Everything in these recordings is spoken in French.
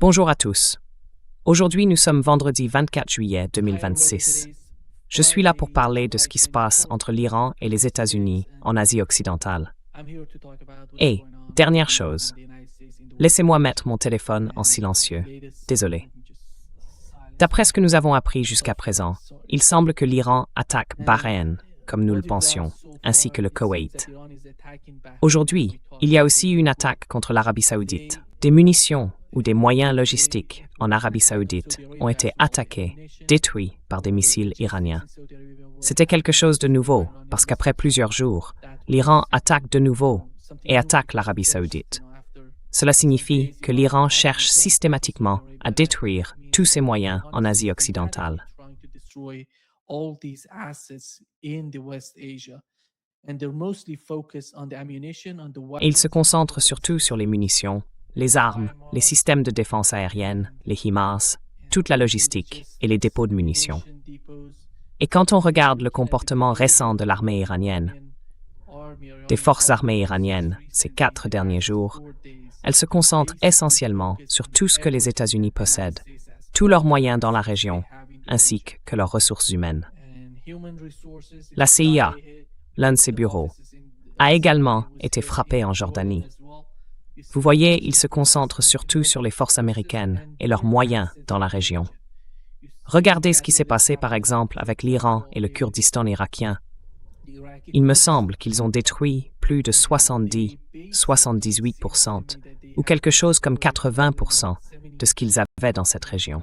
Bonjour à tous. Aujourd'hui, nous sommes vendredi 24 juillet 2026. Je suis là pour parler de ce qui se passe entre l'Iran et les États-Unis en Asie occidentale. Et, dernière chose, laissez-moi mettre mon téléphone en silencieux. Désolé. D'après ce que nous avons appris jusqu'à présent, il semble que l'Iran attaque Bahreïn, comme nous le pensions, ainsi que le Koweït. Aujourd'hui, il y a aussi une attaque contre l'Arabie saoudite. Des munitions ou des moyens logistiques en Arabie saoudite ont été attaqués, détruits par des missiles iraniens. C'était quelque chose de nouveau, parce qu'après plusieurs jours, l'Iran attaque de nouveau et attaque l'Arabie saoudite. Cela signifie que l'Iran cherche systématiquement à détruire tous ses moyens en Asie occidentale. Et il se concentre surtout sur les munitions, les armes, les systèmes de défense aérienne, les HIMARS, toute la logistique et les dépôts de munitions. Et quand on regarde le comportement récent de l'armée iranienne, des forces armées iraniennes, ces 4 derniers jours, elles se concentrent essentiellement sur tout ce que les États-Unis possèdent, tous leurs moyens dans la région, ainsi que leurs ressources humaines. La CIA, l'un de ses bureaux, a également été frappé en Jordanie. Vous voyez, ils se concentrent surtout sur les forces américaines et leurs moyens dans la région. Regardez ce qui s'est passé par exemple avec l'Iran et le Kurdistan irakien. Il me semble qu'ils ont détruit plus de 78% ou quelque chose comme 80% de ce qu'ils avaient dans cette région.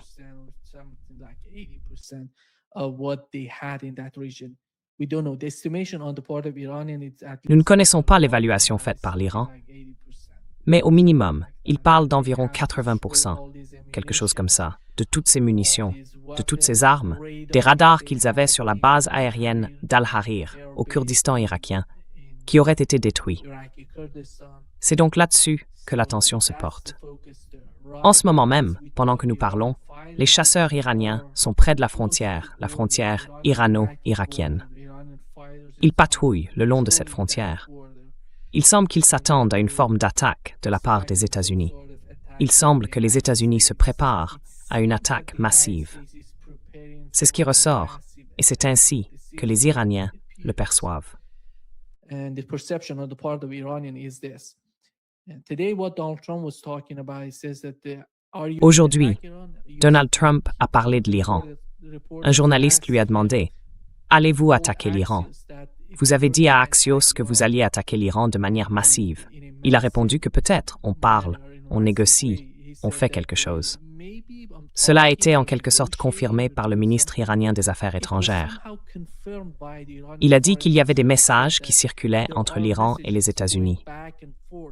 Nous ne connaissons pas l'évaluation faite par l'Iran, mais au minimum, il parle d'environ 80%, quelque chose comme ça, de toutes ces munitions, de toutes ces armes, des radars qu'ils avaient sur la base aérienne d'Al-Harir, au Kurdistan irakien, qui auraient été détruits. C'est donc là-dessus que l'attention se porte. En ce moment même, pendant que nous parlons, les chasseurs iraniens sont près de la frontière irano-irakienne. Ils patrouillent le long de cette frontière. Il semble qu'ils s'attendent à une forme d'attaque de la part des États-Unis. Il semble que les États-Unis se préparent à une attaque massive. C'est ce qui ressort, et c'est ainsi que les Iraniens le perçoivent. Aujourd'hui, Donald Trump a parlé de l'Iran. Un journaliste lui a demandé « Allez-vous attaquer l'Iran ?» Vous avez dit à Axios que vous alliez attaquer l'Iran de manière massive. Il a répondu que peut-être on parle, on négocie, on fait quelque chose. Cela a été en quelque sorte confirmé par le ministre iranien des Affaires étrangères. Il a dit qu'il y avait des messages qui circulaient entre l'Iran et les États-Unis.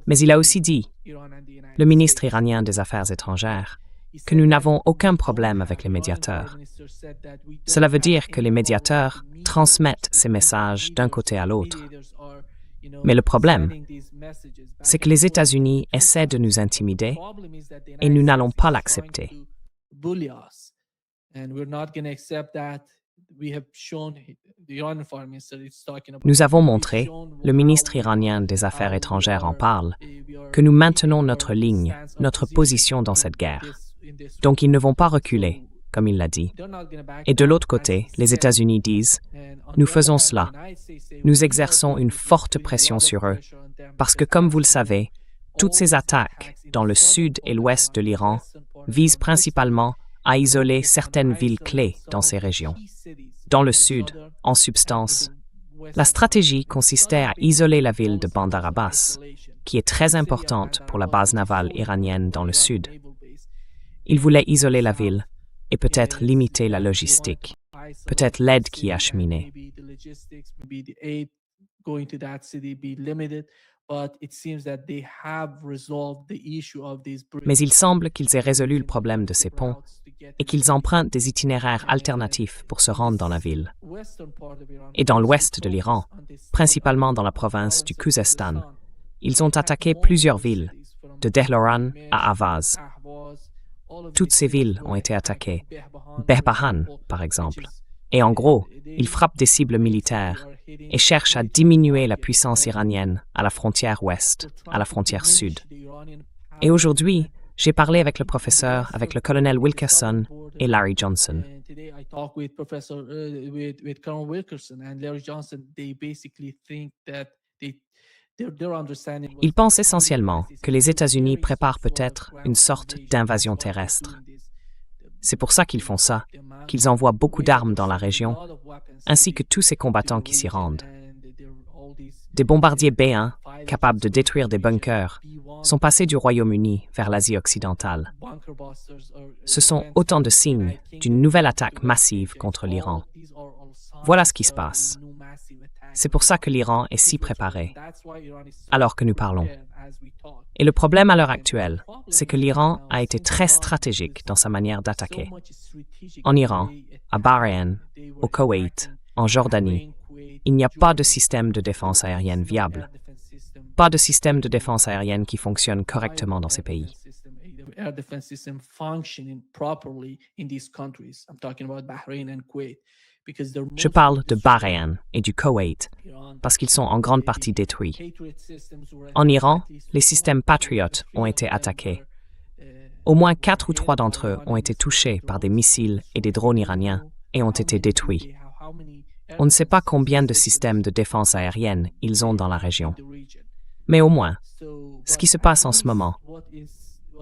Mais il a aussi dit, le ministre iranien des Affaires étrangères, que nous n'avons aucun problème avec les médiateurs. Cela veut dire que les médiateurs transmettent ces messages d'un côté à l'autre. Mais le problème, c'est que les États-Unis essaient de nous intimider et nous n'allons pas l'accepter. Nous avons montré, le ministre iranien des Affaires étrangères en parle, que nous maintenons notre ligne, notre position dans cette guerre. Donc ils ne vont pas reculer, comme il l'a dit. Et de l'autre côté, les États-Unis disent « Nous faisons cela. Nous exerçons une forte pression sur eux, parce que comme vous le savez, toutes ces attaques dans le sud et l'ouest de l'Iran visent principalement à isoler certaines villes clés dans ces régions. Dans le sud, en substance, la stratégie consistait à isoler la ville de Bandar Abbas, qui est très importante pour la base navale iranienne dans le sud. Ils voulaient isoler la ville et peut-être limiter la logistique, peut-être l'aide qui est acheminée. Mais il semble qu'ils aient résolu le problème de ces ponts et qu'ils empruntent des itinéraires alternatifs pour se rendre dans la ville. Et dans l'ouest de l'Iran, principalement dans la province du Khuzestan, ils ont attaqué plusieurs villes, de Dehloran à Ahvaz. Toutes ces villes ont été attaquées, Behbahan par exemple, Et en gros, ils frappent des cibles militaires et cherchent à diminuer la puissance iranienne à la frontière ouest, à la frontière sud. Et aujourd'hui, j'ai parlé avec le professeur, avec le colonel Wilkerson et Larry Johnson. Ils pensent essentiellement que les États-Unis préparent peut-être une sorte d'invasion terrestre. C'est pour ça qu'ils font ça, qu'ils envoient beaucoup d'armes dans la région, ainsi que tous ces combattants qui s'y rendent. Des bombardiers B-1, capables de détruire des bunkers, sont passés du Royaume-Uni vers l'Asie occidentale. Ce sont autant de signes d'une nouvelle attaque massive contre l'Iran. Voilà ce qui se passe. C'est pour ça que l'Iran est si préparé, alors que nous parlons. Et le problème à l'heure actuelle, c'est que l'Iran a été très stratégique dans sa manière d'attaquer. En Iran, à Bahreïn, au Koweït, en Jordanie, il n'y a pas de système de défense aérienne viable. Pas de système de défense aérienne qui fonctionne correctement dans ces pays. Je parle de Bahreïn et du Koweït parce qu'ils sont en grande partie détruits. En Iran, les systèmes Patriot ont été attaqués. Au moins 4 ou 3 d'entre eux ont été touchés par des missiles et des drones iraniens et ont été détruits. On ne sait pas combien de systèmes de défense aérienne ils ont dans la région. Mais au moins, ce qui se passe en ce moment,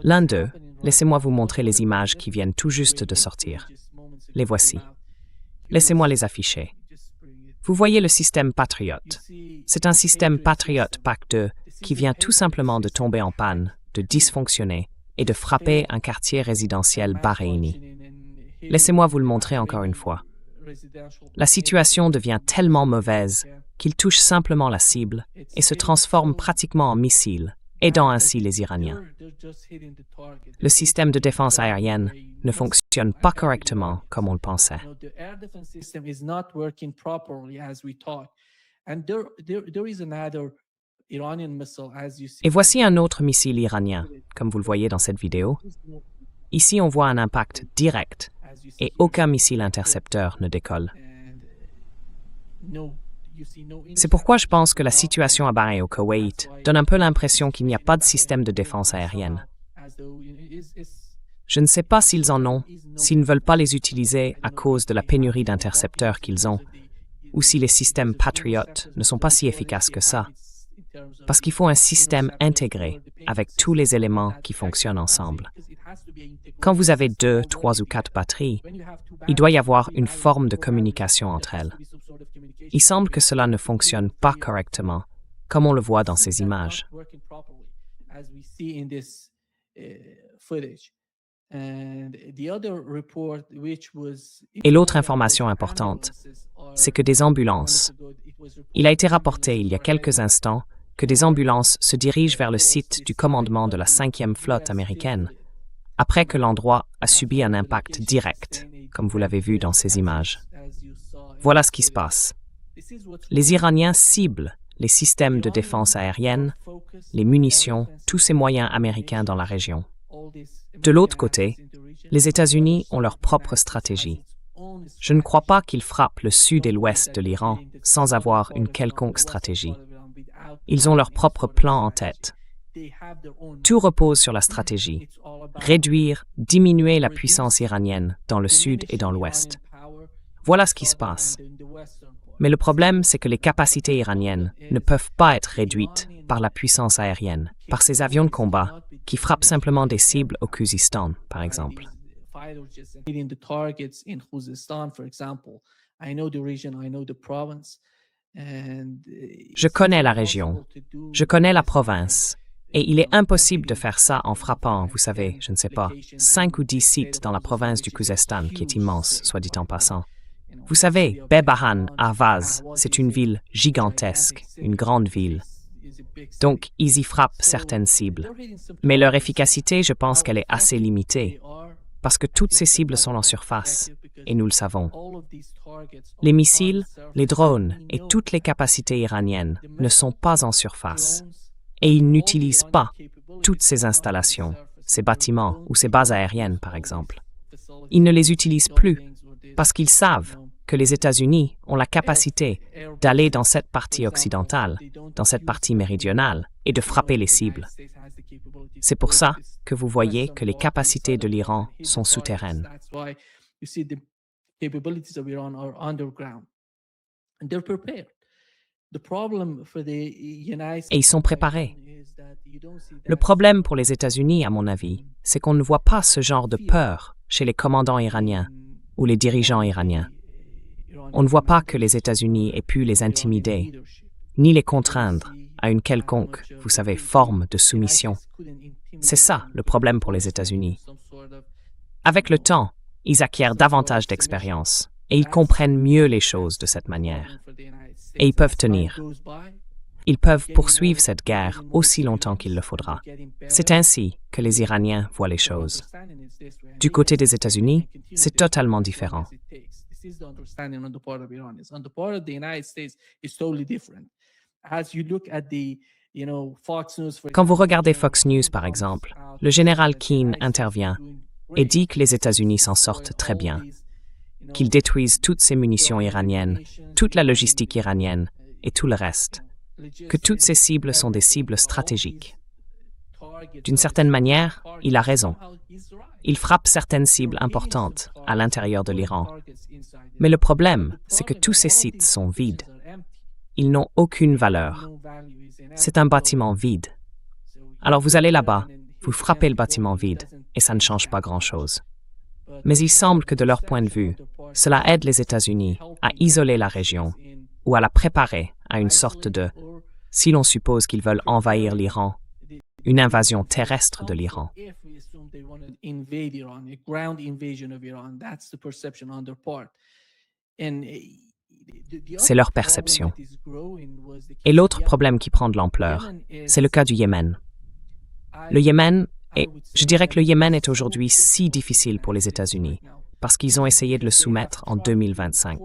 l'un d'eux, laissez-moi vous montrer les images qui viennent tout juste de sortir. Les voici. Laissez-moi les afficher. Vous voyez le système Patriot. C'est un système Patriot Pack 2 qui vient tout simplement de tomber en panne, de dysfonctionner et de frapper un quartier résidentiel bahreïni. Laissez-moi vous le montrer encore une fois. La situation devient tellement mauvaise qu'il touche simplement la cible et se transforme pratiquement en missile, aidant ainsi les Iraniens. Le système de défense aérienne ne fonctionne pas correctement comme on le pensait. Et voici un autre missile iranien, comme vous le voyez dans cette vidéo. Ici, on voit un impact direct et aucun missile intercepteur ne décolle. C'est pourquoi je pense que la situation à Bahreïn au Koweït donne un peu l'impression qu'il n'y a pas de système de défense aérienne. Je ne sais pas s'ils en ont, s'ils ne veulent pas les utiliser à cause de la pénurie d'intercepteurs qu'ils ont, ou si les systèmes Patriot ne sont pas si efficaces que ça. Parce qu'il faut un système intégré avec tous les éléments qui fonctionnent ensemble. Quand vous avez 2, 3 ou 4 batteries, il doit y avoir une forme de communication entre elles. Il semble que cela ne fonctionne pas correctement, comme on le voit dans ces images. Et l'autre information importante, c'est que des ambulances. Il a été rapporté il y a quelques instants que des ambulances se dirigent vers le site du commandement de la 5e flotte américaine, après que l'endroit a subi un impact direct, comme vous l'avez vu dans ces images. Voilà ce qui se passe. Les Iraniens ciblent les systèmes de défense aérienne, les munitions, tous ces moyens américains dans la région. De l'autre côté, les États-Unis ont leur propre stratégie. Je ne crois pas qu'ils frappent le sud et l'ouest de l'Iran sans avoir une quelconque stratégie. Ils ont leur propre plan en tête. Tout repose sur la stratégie. Réduire, diminuer la puissance iranienne dans le sud et dans l'ouest. Voilà ce qui se passe. Mais le problème, c'est que les capacités iraniennes ne peuvent pas être réduites par la puissance aérienne, par ces avions de combat qui frappent simplement des cibles au Khuzestan, par exemple. Je connais la région, je connais la province, et il est impossible de faire ça en frappant, vous savez, je ne sais pas, 5 ou 10 sites dans la province du Khuzestan, qui est immense, soit dit en passant. Vous savez, Bebahan, à Vaz, c'est une ville gigantesque, une grande ville. Donc, ils y frappent certaines cibles. Mais leur efficacité, je pense qu'elle est assez limitée, parce que toutes ces cibles sont en surface, et nous le savons. Les missiles, les drones et toutes les capacités iraniennes ne sont pas en surface, et ils n'utilisent pas toutes ces installations, ces bâtiments ou ces bases aériennes, par exemple. Ils ne les utilisent plus, parce qu'ils savent que les États-Unis ont la capacité d'aller dans cette partie occidentale, dans cette partie méridionale, et de frapper les cibles. C'est pour ça que vous voyez que les capacités de l'Iran sont souterraines. Et ils sont préparés. Le problème pour les États-Unis, à mon avis, c'est qu'on ne voit pas ce genre de peur chez les commandants iraniens ou les dirigeants iraniens. On ne voit pas que les États-Unis aient pu les intimider, ni les contraindre à une quelconque, vous savez, forme de soumission. C'est ça le problème pour les États-Unis. Avec le temps, ils acquièrent davantage d'expérience et ils comprennent mieux les choses de cette manière. Et ils peuvent tenir. Ils peuvent poursuivre cette guerre aussi longtemps qu'il le faudra. C'est ainsi que les Iraniens voient les choses. Du côté des États-Unis, c'est totalement différent. Quand vous regardez Fox News, par exemple, le général Keane intervient et dit que les États-Unis s'en sortent très bien, qu'ils détruisent toutes ces munitions iraniennes, toute la logistique iranienne et tout le reste, que toutes ces cibles sont des cibles stratégiques. D'une certaine manière, il a raison. Il frappe certaines cibles importantes à l'intérieur de l'Iran. Mais le problème, c'est que tous ces sites sont vides. Ils n'ont aucune valeur. C'est un bâtiment vide. Alors vous allez là-bas, vous frappez le bâtiment vide, et ça ne change pas grand-chose. Mais il semble que de leur point de vue, cela aide les États-Unis à isoler la région ou à la préparer à une sorte de, si l'on suppose qu'ils veulent envahir l'Iran, une invasion terrestre de l'Iran. C'est leur perception. Et l'autre problème qui prend de l'ampleur, c'est le cas du Yémen. Le Yémen, et je dirais que le Yémen est aujourd'hui si difficile pour les États-Unis, parce qu'ils ont essayé de le soumettre en 2025.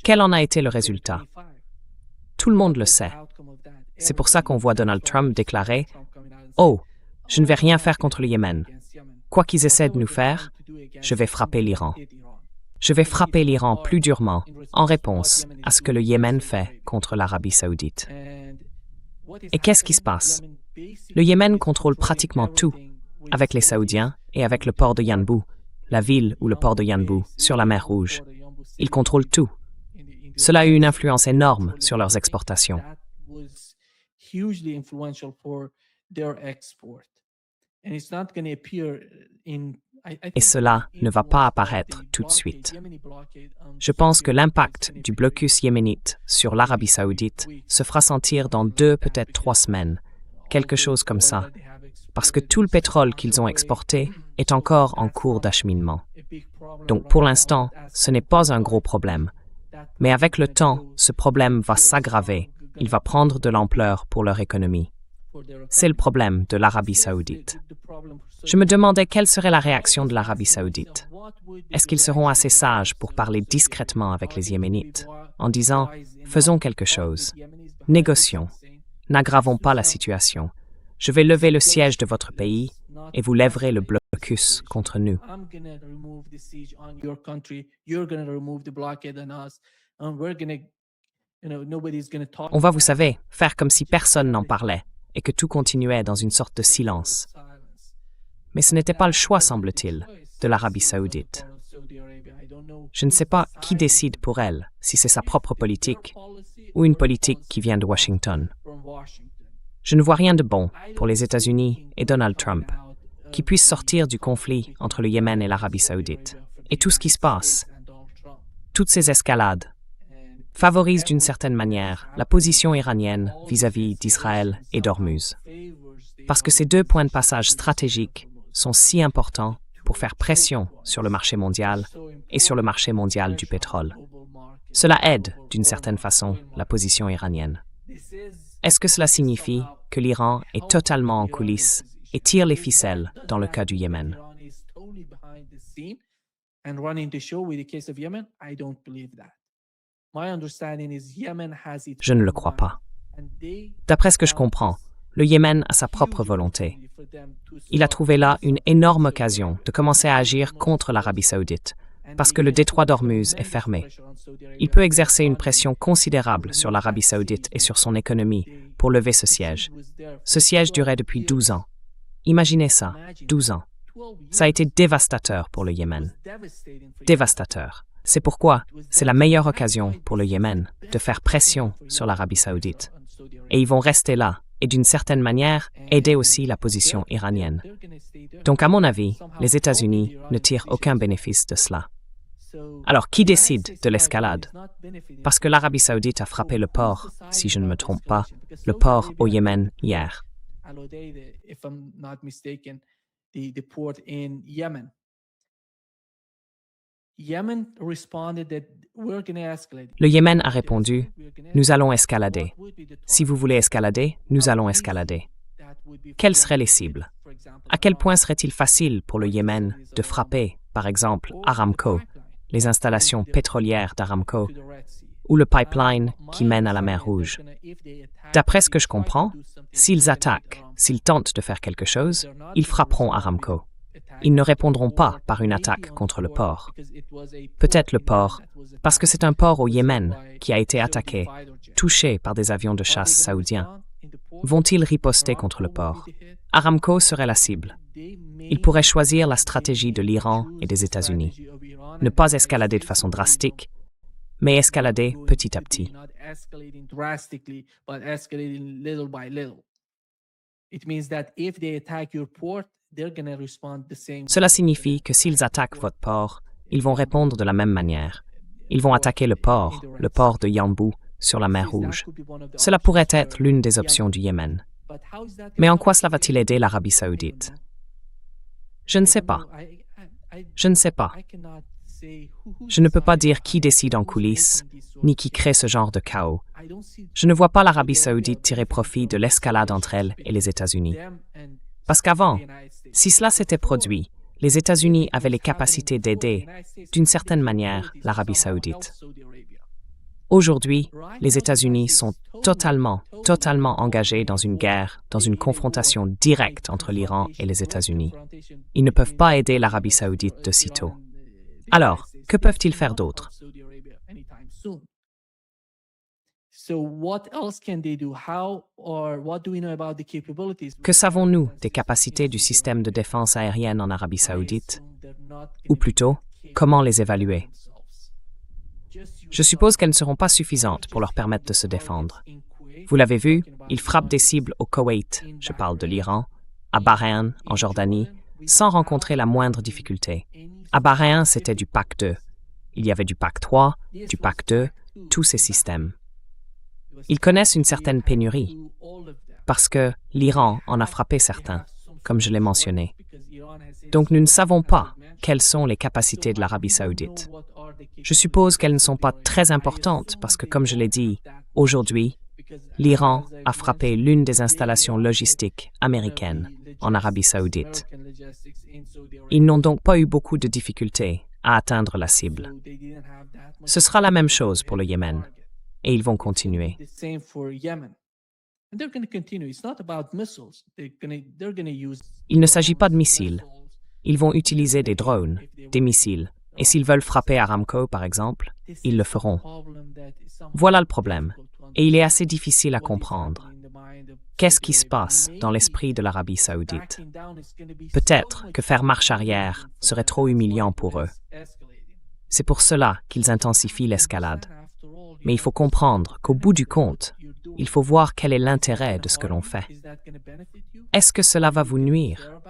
Quel en a été le résultat? Tout le monde le sait. C'est pour ça qu'on voit Donald Trump déclarer « Oh, je ne vais rien faire contre le Yémen. Quoi qu'ils essaient de nous faire, je vais frapper l'Iran. Je vais frapper l'Iran plus durement en réponse à ce que le Yémen fait contre l'Arabie saoudite. » Et qu'est-ce qui se passe? Le Yémen contrôle pratiquement tout, avec les Saoudiens et avec le port de Yanbu, la ville ou le port de Yanbu, sur la mer Rouge. Ils contrôlent tout. Cela a eu une influence énorme sur leurs exportations. Et cela ne va pas apparaître tout de suite. Je pense que l'impact du blocus yéménite sur l'Arabie saoudite se fera sentir dans 2, peut-être 3 semaines, quelque chose comme ça, parce que tout le pétrole qu'ils ont exporté est encore en cours d'acheminement. Donc pour l'instant, ce n'est pas un gros problème. Mais avec le temps, ce problème va s'aggraver, il va prendre de l'ampleur pour leur économie. C'est le problème de l'Arabie saoudite. Je me demandais quelle serait la réaction de l'Arabie saoudite. Est-ce qu'ils seront assez sages pour parler discrètement avec les Yéménites, en disant « Faisons quelque chose, négocions, n'aggravons pas la situation, je vais lever le siège de votre pays et vous lèverez le blocus contre nous. » On va, vous savez, faire comme si personne n'en parlait et que tout continuait dans une sorte de silence. Mais ce n'était pas le choix, semble-t-il, de l'Arabie saoudite. Je ne sais pas qui décide pour elle, si c'est sa propre politique ou une politique qui vient de Washington. Je ne vois rien de bon pour les États-Unis et Donald Trump qui puissent sortir du conflit entre le Yémen et l'Arabie saoudite. Et tout ce qui se passe, toutes ces escalades, favorisent d'une certaine manière la position iranienne vis-à-vis d'Israël et d'Ormuz. Parce que ces 2 points de passage stratégiques sont si importants pour faire pression sur le marché mondial et sur le marché mondial du pétrole. Cela aide, d'une certaine façon, la position iranienne. Est-ce que cela signifie que l'Iran est totalement en coulisses et tire les ficelles dans le cas du Yémen? Je ne le crois pas. D'après ce que je comprends, le Yémen a sa propre volonté. Il a trouvé là une énorme occasion de commencer à agir contre l'Arabie saoudite, parce que le détroit d'Ormuz est fermé. Il peut exercer une pression considérable sur l'Arabie saoudite et sur son économie pour lever ce siège. Ce siège durait depuis 12 ans. Imaginez ça, 12 ans. Ça a été dévastateur pour le Yémen. Dévastateur. C'est pourquoi c'est la meilleure occasion pour le Yémen de faire pression sur l'Arabie saoudite. Et ils vont rester là et d'une certaine manière aider aussi la position iranienne. Donc à mon avis, les États-Unis ne tirent aucun bénéfice de cela. Alors qui décide de l'escalade? Parce que l'Arabie saoudite a frappé le port, si je ne me trompe pas, le port au Yémen hier. Le Yémen a répondu, « Nous allons escalader. Si vous voulez escalader, nous allons escalader. » Quelles seraient les cibles? À quel point serait-il facile pour le Yémen de frapper, par exemple, Aramco, les installations pétrolières d'Aramco, ou le pipeline qui mène à la mer Rouge? D'après ce que je comprends, s'ils attaquent, s'ils tentent de faire quelque chose, ils frapperont Aramco. Ils ne répondront pas par une attaque contre le port. Peut-être le port, parce que c'est un port au Yémen qui a été attaqué, touché par des avions de chasse saoudiens. Vont-ils riposter contre le port? Aramco serait la cible. Ils pourraient choisir la stratégie de l'Iran et des États-Unis. Ne pas escalader de façon drastique, mais escalader petit à petit. Cela signifie que s'ils attaquent votre port, ils vont répondre de la même manière. Ils vont attaquer le port de Yanbu, sur la mer Rouge. Cela pourrait être l'une des options du Yémen. Mais en quoi cela va-t-il aider l'Arabie saoudite? Je ne sais pas. Je ne sais pas. Je ne peux pas dire qui décide en coulisses, ni qui crée ce genre de chaos. Je ne vois pas l'Arabie saoudite tirer profit de l'escalade entre elle et les États-Unis. Parce qu'avant, si cela s'était produit, les États-Unis avaient les capacités d'aider, d'une certaine manière, l'Arabie saoudite. Aujourd'hui, les États-Unis sont totalement engagés dans une guerre, dans une confrontation directe entre l'Iran et les États-Unis. Ils ne peuvent pas aider l'Arabie saoudite de sitôt. Alors, que peuvent-ils faire d'autre? Que savons-nous des capacités du système de défense aérienne en Arabie saoudite? Ou plutôt, comment les évaluer? Je suppose qu'elles ne seront pas suffisantes pour leur permettre de se défendre. Vous l'avez vu, ils frappent des cibles au Koweït, je parle de l'Iran, à Bahreïn, en Jordanie, sans rencontrer la moindre difficulté. À Bahreïn, c'était du PAC 2. Il y avait du PAC 3, du PAC 2, tous ces systèmes. Ils connaissent une certaine pénurie, parce que l'Iran en a frappé certains, comme je l'ai mentionné. Donc nous ne savons pas quelles sont les capacités de l'Arabie saoudite. Je suppose qu'elles ne sont pas très importantes parce que, comme je l'ai dit, aujourd'hui, l'Iran a frappé l'une des installations logistiques américaines en Arabie saoudite. Ils n'ont donc pas eu beaucoup de difficultés à atteindre la cible. Ce sera la même chose pour le Yémen, et ils vont continuer. Il ne s'agit pas de missiles. Ils vont utiliser des drones, des missiles, et s'ils veulent frapper Aramco, par exemple, ils le feront. Voilà le problème, et il est assez difficile à comprendre. Qu'est-ce qui se passe dans l'esprit de l'Arabie saoudite? Peut-être que faire marche arrière serait trop humiliant pour eux. C'est pour cela qu'ils intensifient l'escalade. Mais il faut comprendre qu'au bout du compte, il faut voir quel est l'intérêt de ce que l'on fait. Est-ce que cela va vous nuire?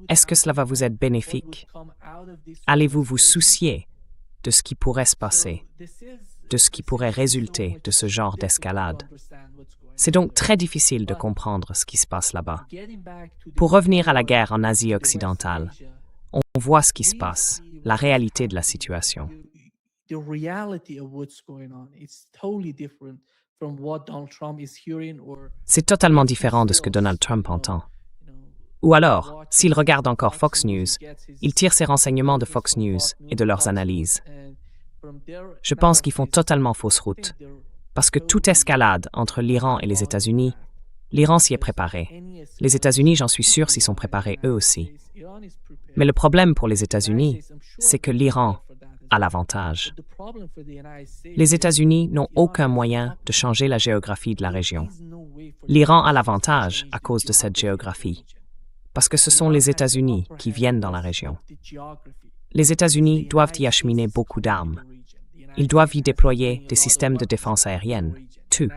Est-ce que cela va vous être bénéfique? Allez-vous vous soucier de ce qui pourrait se passer, de ce qui pourrait résulter de ce genre d'escalade? C'est donc très difficile de comprendre ce qui se passe là-bas. Pour revenir à la guerre en Asie occidentale, on voit ce qui se passe, la réalité de la situation. C'est totalement différent de ce que Donald Trump entend. Ou alors, s'il regarde encore Fox News, il tire ses renseignements de Fox News et de leurs analyses. Je pense qu'ils font totalement fausse route, parce que toute escalade entre l'Iran et les États-Unis, l'Iran s'y est préparé. Les États-Unis, j'en suis sûr, s'y sont préparés eux aussi. Mais le problème pour les États-Unis, c'est que l'Iran a l'avantage. Les États-Unis n'ont aucun moyen de changer la géographie de la région. L'Iran a l'avantage à cause de cette géographie, parce que ce sont les États-Unis qui viennent dans la région. Les États-Unis doivent y acheminer beaucoup d'armes. Ils doivent y déployer des systèmes de défense aérienne, tout.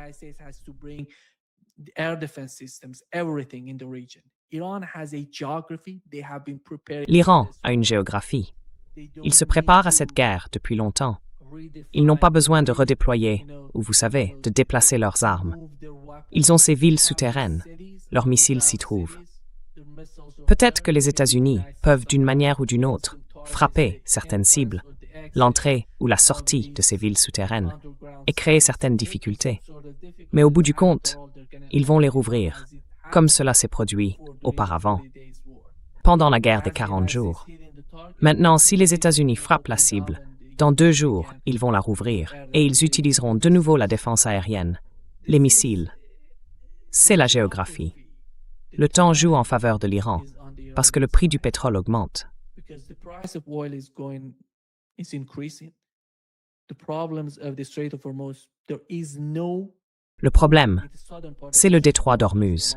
L'Iran a une géographie. Ils se préparent à cette guerre depuis longtemps. Ils n'ont pas besoin de redéployer, ou vous savez, de déplacer leurs armes. Ils ont ces villes souterraines. Leurs missiles s'y trouvent. Peut-être que les États-Unis peuvent, d'une manière ou d'une autre, frapper certaines cibles, l'entrée ou la sortie de ces villes souterraines, et créer certaines difficultés. Mais au bout du compte, ils vont les rouvrir, comme cela s'est produit auparavant, pendant la guerre des 40 jours. Maintenant, si les États-Unis frappent la cible, dans 2 jours, ils vont la rouvrir et ils utiliseront de nouveau la défense aérienne, les missiles. C'est la géographie. Le temps joue en faveur de l'Iran parce que le prix du pétrole augmente. Le problème, c'est le détroit d'Ormuz.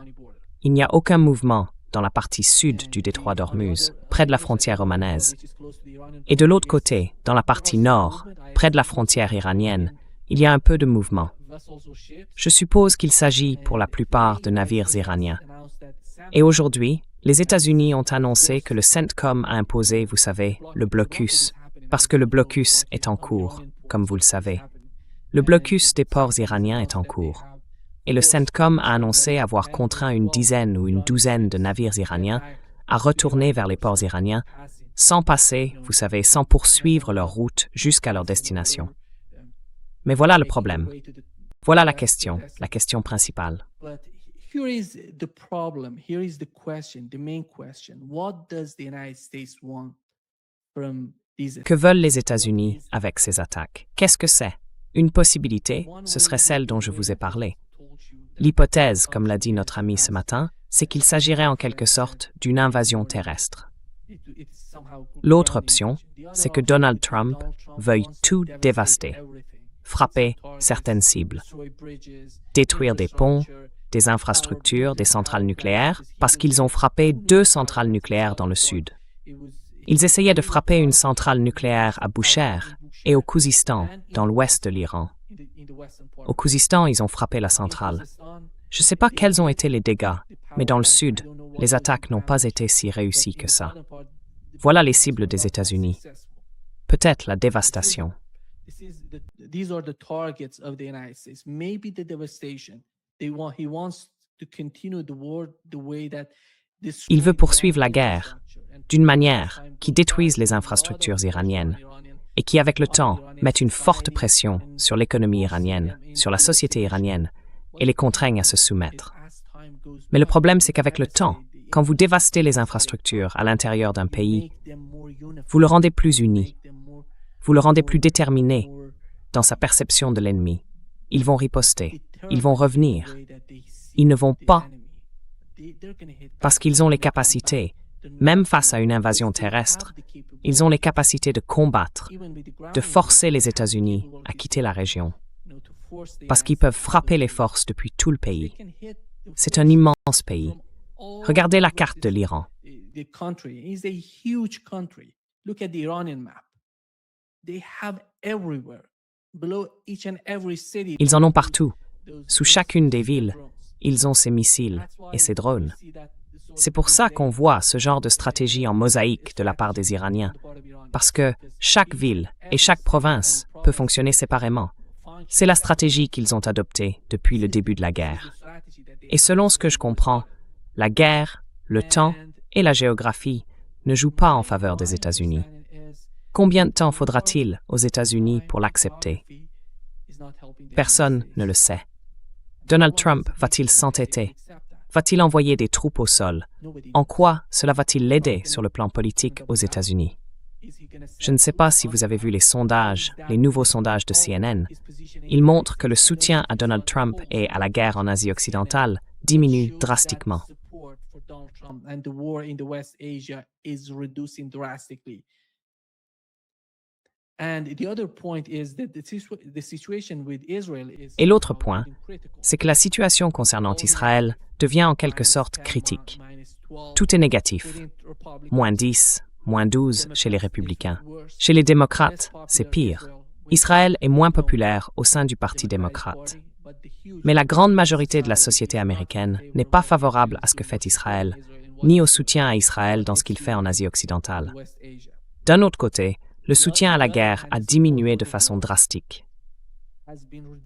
Il n'y a aucun mouvement dans la partie sud du détroit d'Ormuz, près de la frontière omanaise. Et de l'autre côté, dans la partie nord, près de la frontière iranienne, il y a un peu de mouvement. Je suppose qu'il s'agit pour la plupart de navires iraniens. Et aujourd'hui, les États-Unis ont annoncé que le CENTCOM a imposé, vous savez, le blocus, parce que le blocus est en cours, comme vous le savez. Le blocus des ports iraniens est en cours. Et le CENTCOM a annoncé avoir contraint une dizaine ou une douzaine de navires iraniens à retourner vers les ports iraniens sans passer, vous savez, sans poursuivre leur route jusqu'à leur destination. Mais voilà le problème. Voilà la question principale. Here is the problem. Here is the question, the main question. What does the United States want from these? Que veulent les États-Unis avec ces attaques? Qu'est-ce que c'est? Une possibilité, ce serait celle dont je vous ai parlé. L'hypothèse, comme l'a dit notre ami ce matin, c'est qu'il s'agirait en quelque sorte d'une invasion terrestre. L'autre option, c'est que Donald Trump veuille tout dévaster, frapper certaines cibles, détruire des ponts, des infrastructures, des centrales nucléaires, parce qu'ils ont frappé 2 centrales nucléaires dans le sud. Ils essayaient de frapper une centrale nucléaire à Bushehr et au Khuzistan, dans l'ouest de l'Iran. Au Khuzistan, ils ont frappé la centrale. Je ne sais pas quels ont été les dégâts, mais dans le sud, les attaques n'ont pas été si réussies que ça. Voilà les cibles des États-Unis. Peut-être la dévastation. These are the targets of the United States. Maybe the devastation. He wants to continue the war the way that Il veut poursuivre la guerre d'une manière qui détruise les infrastructures iraniennes et qui, avec le temps, mette une forte pression sur l'économie iranienne, sur la société iranienne, et les contraigne à se soumettre. Mais le problème, c'est qu'avec le temps, quand vous dévastez les infrastructures à l'intérieur d'un pays, vous le rendez plus uni, vous le rendez plus déterminé dans sa perception de l'ennemi. Ils vont riposter, ils vont revenir, ils ne vont pas, parce qu'ils ont les capacités, même face à une invasion terrestre, ils ont les capacités de combattre, de forcer les États-Unis à quitter la région, parce qu'ils peuvent frapper les forces depuis tout le pays. C'est un immense pays. Regardez la carte de l'Iran. Ils en ont partout. Sous chacune des villes, ils ont ces missiles et ces drones. C'est pour ça qu'on voit ce genre de stratégie en mosaïque de la part des Iraniens, parce que chaque ville et chaque province peut fonctionner séparément. C'est la stratégie qu'ils ont adoptée depuis le début de la guerre. Et selon ce que je comprends, la guerre, le temps et la géographie ne jouent pas en faveur des États-Unis. Combien de temps faudra-t-il aux États-Unis pour l'accepter? Personne ne le sait. Donald Trump va-t-il s'entêter? Va-t-il envoyer des troupes au sol? En quoi cela va-t-il l'aider sur le plan politique aux États-Unis? Je ne sais pas si vous avez vu les sondages, les nouveaux sondages de CNN. Ils montrent que le soutien à Donald Trump et à la guerre en Asie occidentale diminue drastiquement. Et l'autre point, c'est que la situation concernant Israël devient en quelque sorte critique. Tout est négatif. Moins 10, moins 12 chez les républicains. Chez les démocrates, c'est pire. Israël est moins populaire au sein du Parti démocrate. Mais la grande majorité de la société américaine n'est pas favorable à ce que fait Israël, ni au soutien à Israël dans ce qu'il fait en Asie occidentale. D'un autre côté, le soutien à la guerre a diminué de façon drastique.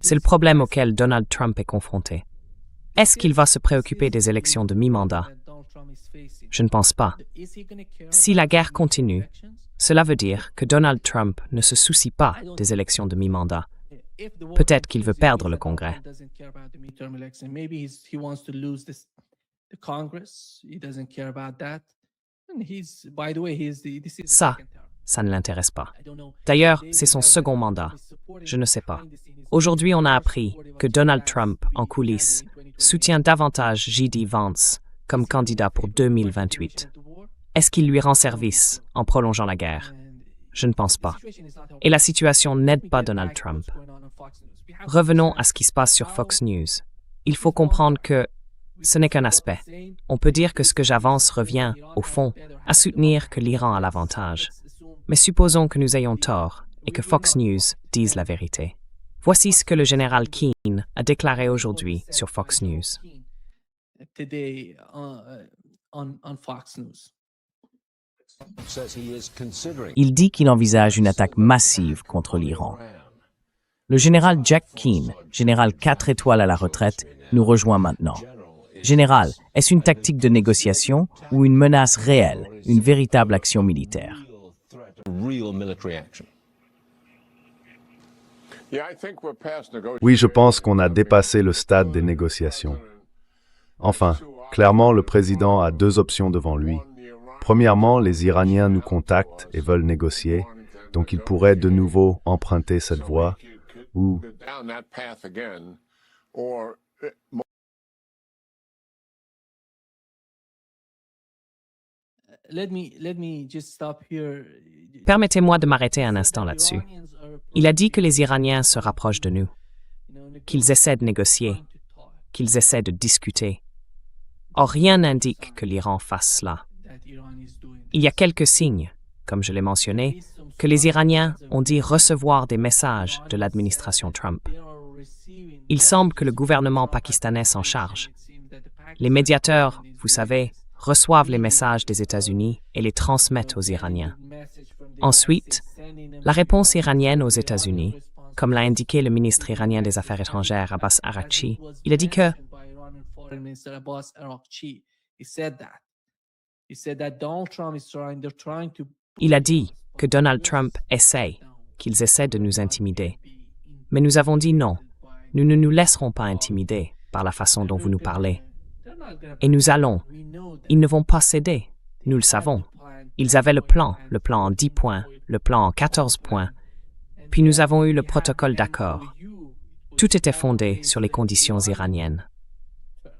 C'est le problème auquel Donald Trump est confronté. Est-ce qu'il va se préoccuper des élections de mi-mandat? Je ne pense pas. Si la guerre continue, cela veut dire que Donald Trump ne se soucie pas des élections de mi-mandat. Peut-être qu'il veut perdre le Congrès. Ça ne l'intéresse pas. D'ailleurs, c'est son second mandat. Je ne sais pas. Aujourd'hui, on a appris que Donald Trump, en coulisses, soutient davantage J.D. Vance comme candidat pour 2028. Est-ce qu'il lui rend service en prolongeant la guerre? Je ne pense pas. Et la situation n'aide pas Donald Trump. Revenons à ce qui se passe sur Fox News. Il faut comprendre que ce n'est qu'un aspect. On peut dire que ce que j'avance revient, au fond, à soutenir que l'Iran a l'avantage. Mais supposons que nous ayons tort et que Fox News dise la vérité. Voici ce que le général Keane a déclaré aujourd'hui sur Fox News. Il dit qu'il envisage une attaque massive contre l'Iran. Le général Jack Keane, général 4 étoiles à la retraite, nous rejoint maintenant. Général, est-ce une tactique de négociation ou une menace réelle, une véritable action militaire? Oui, je pense qu'on a dépassé le stade des négociations. Enfin, clairement, le président a deux options devant lui. Premièrement, les Iraniens nous contactent et veulent négocier, donc il pourrait de nouveau emprunter cette voie, ou Permettez-moi de m'arrêter un instant là-dessus. Il a dit que les Iraniens se rapprochent de nous, qu'ils essaient de négocier, qu'ils essaient de discuter. Or, rien n'indique que l'Iran fasse cela. Il y a quelques signes, comme je l'ai mentionné, que les Iraniens ont dit recevoir des messages de l'administration Trump. Il semble que le gouvernement pakistanais s'en charge. Les médiateurs, vous savez, reçoivent les messages des États-Unis et les transmettent aux Iraniens. Ensuite, la réponse iranienne aux États-Unis, comme l'a indiqué le ministre iranien des Affaires étrangères Abbas Araghchi, il a dit que Donald Trump essaie, qu'ils essaient de nous intimider. Mais nous avons dit non, nous ne nous laisserons pas intimider par la façon dont vous nous parlez. Et nous allons. Ils ne vont pas céder, nous le savons. Ils avaient le plan en 10 points, le plan en 14 points. Puis nous avons eu le protocole d'accord. Tout était fondé sur les conditions iraniennes.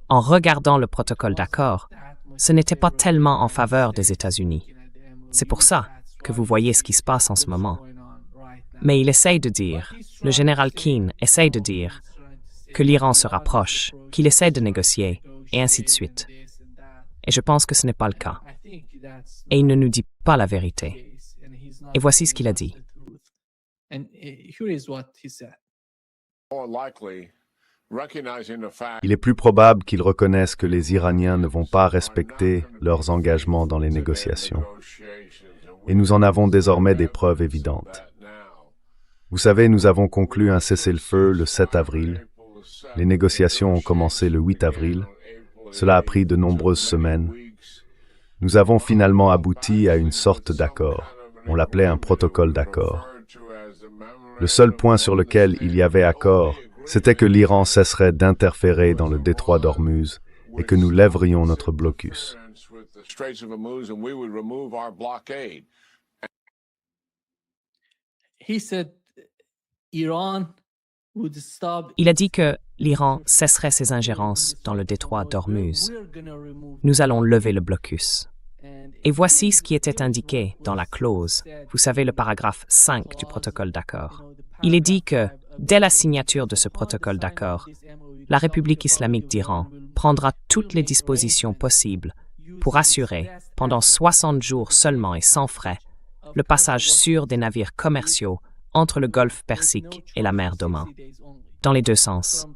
En regardant le protocole d'accord, ce n'était pas tellement en faveur des États-Unis. C'est pour ça que vous voyez ce qui se passe en ce moment. Mais il essaye de dire, le général Keane essaye de dire, que l'Iran se rapproche, qu'il essaie de négocier, et ainsi de suite. Et je pense que ce n'est pas le cas. Et il ne nous dit pas la vérité. Et voici ce qu'il a dit. il est plus probable qu'ils reconnaissent que les Iraniens ne vont pas respecter leurs engagements dans les négociations. Et nous en avons désormais des preuves évidentes. Vous savez, nous avons conclu un cessez-le-feu le 7 avril. Les négociations ont commencé le 8 avril. Cela a pris de nombreuses semaines. Nous avons finalement abouti à une sorte d'accord. On l'appelait un protocole d'accord. Le seul point sur lequel il y avait accord, c'était que l'Iran cesserait d'interférer dans le détroit d'Ormuz et que nous lèverions notre blocus. Il a dit que l'Iran cesserait ses ingérences dans le détroit d'Ormuz. Nous allons lever le blocus. Et voici ce qui était indiqué dans la clause, vous savez le paragraphe 5 du protocole d'accord. Il est dit que, dès la signature de ce protocole d'accord, la République islamique d'Iran prendra toutes les dispositions possibles pour assurer, pendant 60 jours seulement et sans frais, le passage sûr des navires commerciaux entre le golfe Persique et la mer d'Oman, dans les deux sens.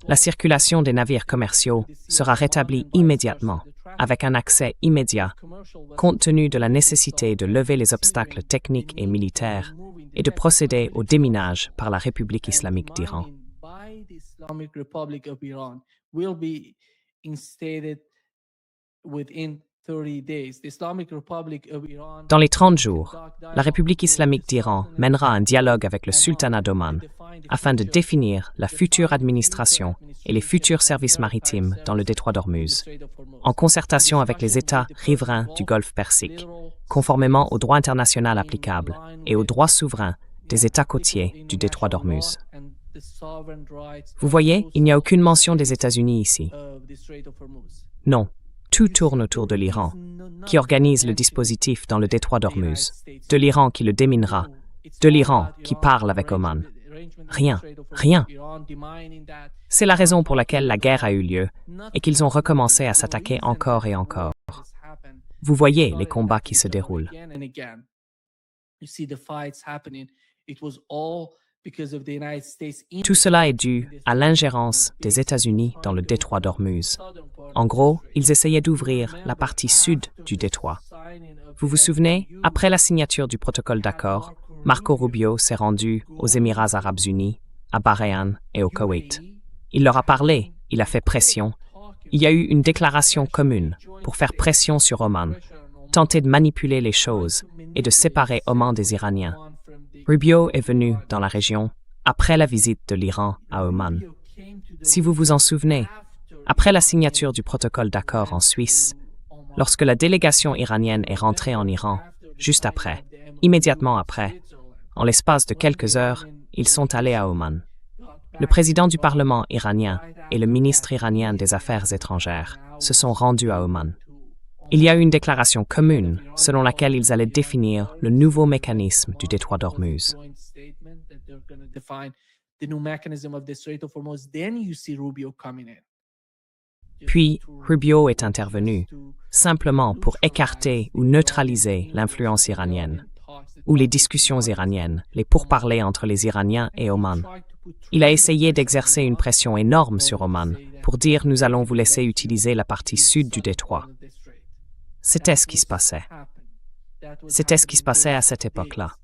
La circulation des navires commerciaux sera rétablie immédiatement, avec un accès immédiat, compte tenu de la nécessité de lever les obstacles techniques et militaires et de procéder au déminage par la République islamique d'Iran. Dans les 30 jours, la République islamique d'Iran mènera un dialogue avec le sultanat d'Oman afin de définir la future administration et les futurs services maritimes dans le détroit d'Ormuz, en concertation avec les États riverains du golfe Persique, conformément au droit international applicable et aux droits souverains des États côtiers du détroit d'Ormuz. Vous voyez, il n'y a aucune mention des États-Unis ici. Non. Tout tourne autour de l'Iran, qui organise le dispositif dans le détroit d'Ormuz, de l'Iran qui le déminera, de l'Iran qui parle avec Oman. Rien. C'est la raison pour laquelle la guerre a eu lieu et qu'ils ont recommencé à s'attaquer encore et encore. Vous voyez les combats qui se déroulent. Tout cela est dû à l'ingérence des États-Unis dans le détroit d'Ormuz. En gros, ils essayaient d'ouvrir la partie sud du détroit. Vous vous souvenez, après la signature du protocole d'accord, Marco Rubio s'est rendu aux Émirats arabes unis, à Bahreïn et au Koweït. Il leur a parlé, il a fait pression. Il y a eu une déclaration commune pour faire pression sur Oman, tenter de manipuler les choses et de séparer Oman des Iraniens. Rubio est venu dans la région après la visite de l'Iran à Oman. Si vous vous en souvenez, après la signature du protocole d'accord en Suisse, lorsque la délégation iranienne est rentrée en Iran, juste après, immédiatement après, en l'espace de quelques heures, ils sont allés à Oman. Le président du Parlement iranien et le ministre iranien des Affaires étrangères se sont rendus à Oman. Il y a eu une déclaration commune selon laquelle ils allaient définir le nouveau mécanisme du détroit d'Ormuz. Puis, Rubio est intervenu, simplement pour écarter ou neutraliser l'influence iranienne, ou les discussions iraniennes, les pourparlers entre les Iraniens et Oman. Il a essayé d'exercer une pression énorme sur Oman pour dire « nous allons vous laisser utiliser la partie sud du détroit ». C'était ce qui se passait. C'était ce qui se passait à cette époque-là.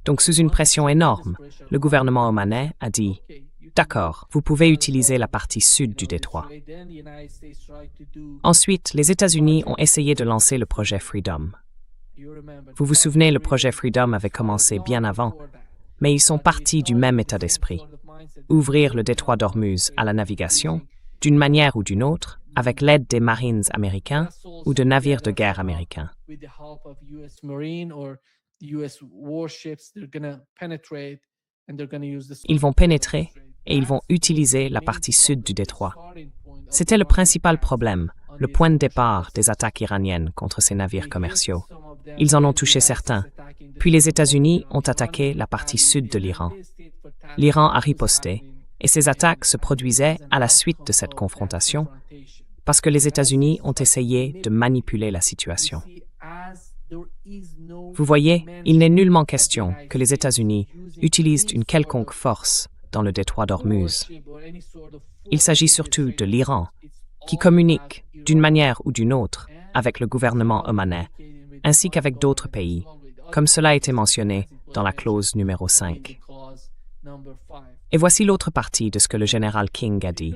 Donc, sous une pression énorme, le gouvernement omanais a dit « D'accord, vous pouvez utiliser la partie sud du détroit ». Ensuite, les États-Unis ont essayé de lancer le projet Freedom. Vous vous souvenez, le projet Freedom avait commencé bien avant, mais ils sont partis du même état d'esprit. Ouvrir le détroit d'Ormuz à la navigation, d'une manière ou d'une autre, avec l'aide des Marines américains ou de navires de guerre américains. Ils vont pénétrer et ils vont utiliser la partie sud du détroit. C'était le principal problème, le point de départ des attaques iraniennes contre ces navires commerciaux. Ils en ont touché certains. Puis les États-Unis ont attaqué la partie sud de l'Iran. L'Iran a riposté, et ces attaques se produisaient à la suite de cette confrontation, parce que les États-Unis ont essayé de manipuler la situation. Vous voyez, il n'est nullement question que les États-Unis utilisent une quelconque force dans le détroit d'Ormuz. Il s'agit surtout de l'Iran, qui communique, d'une manière ou d'une autre, avec le gouvernement omanais, ainsi qu'avec d'autres pays, comme cela a été mentionné dans la clause numéro 5. Et voici l'autre partie de ce que le général King a dit.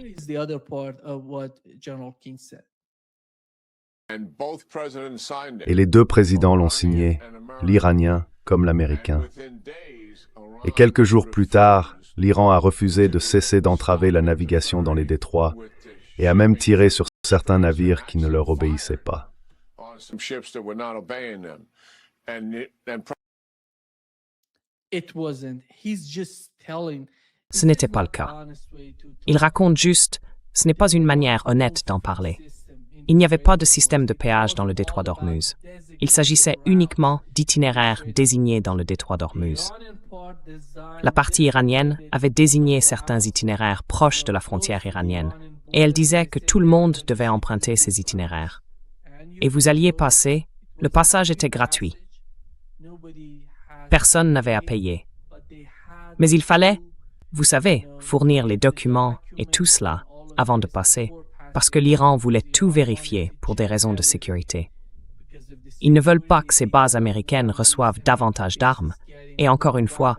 Et les deux présidents l'ont signé, l'Iranien comme l'Américain. Et quelques jours plus tard, l'Iran a refusé de cesser d'entraver la navigation dans les détroits et a même tiré sur certains navires qui ne leur obéissaient pas. Ce n'était pas le cas. Il raconte juste, ce n'est pas une manière honnête d'en parler. Il n'y avait pas de système de péage dans le détroit d'Ormuz. Il s'agissait uniquement d'itinéraires désignés dans le détroit d'Ormuz. La partie iranienne avait désigné certains itinéraires proches de la frontière iranienne, et elle disait que tout le monde devait emprunter ces itinéraires. Et vous alliez passer, le passage était gratuit. Personne n'avait à payer. Mais il fallait, vous savez, fournir les documents et tout cela avant de passer, parce que l'Iran voulait tout vérifier pour des raisons de sécurité. Ils ne veulent pas que ces bases américaines reçoivent davantage d'armes, et encore une fois,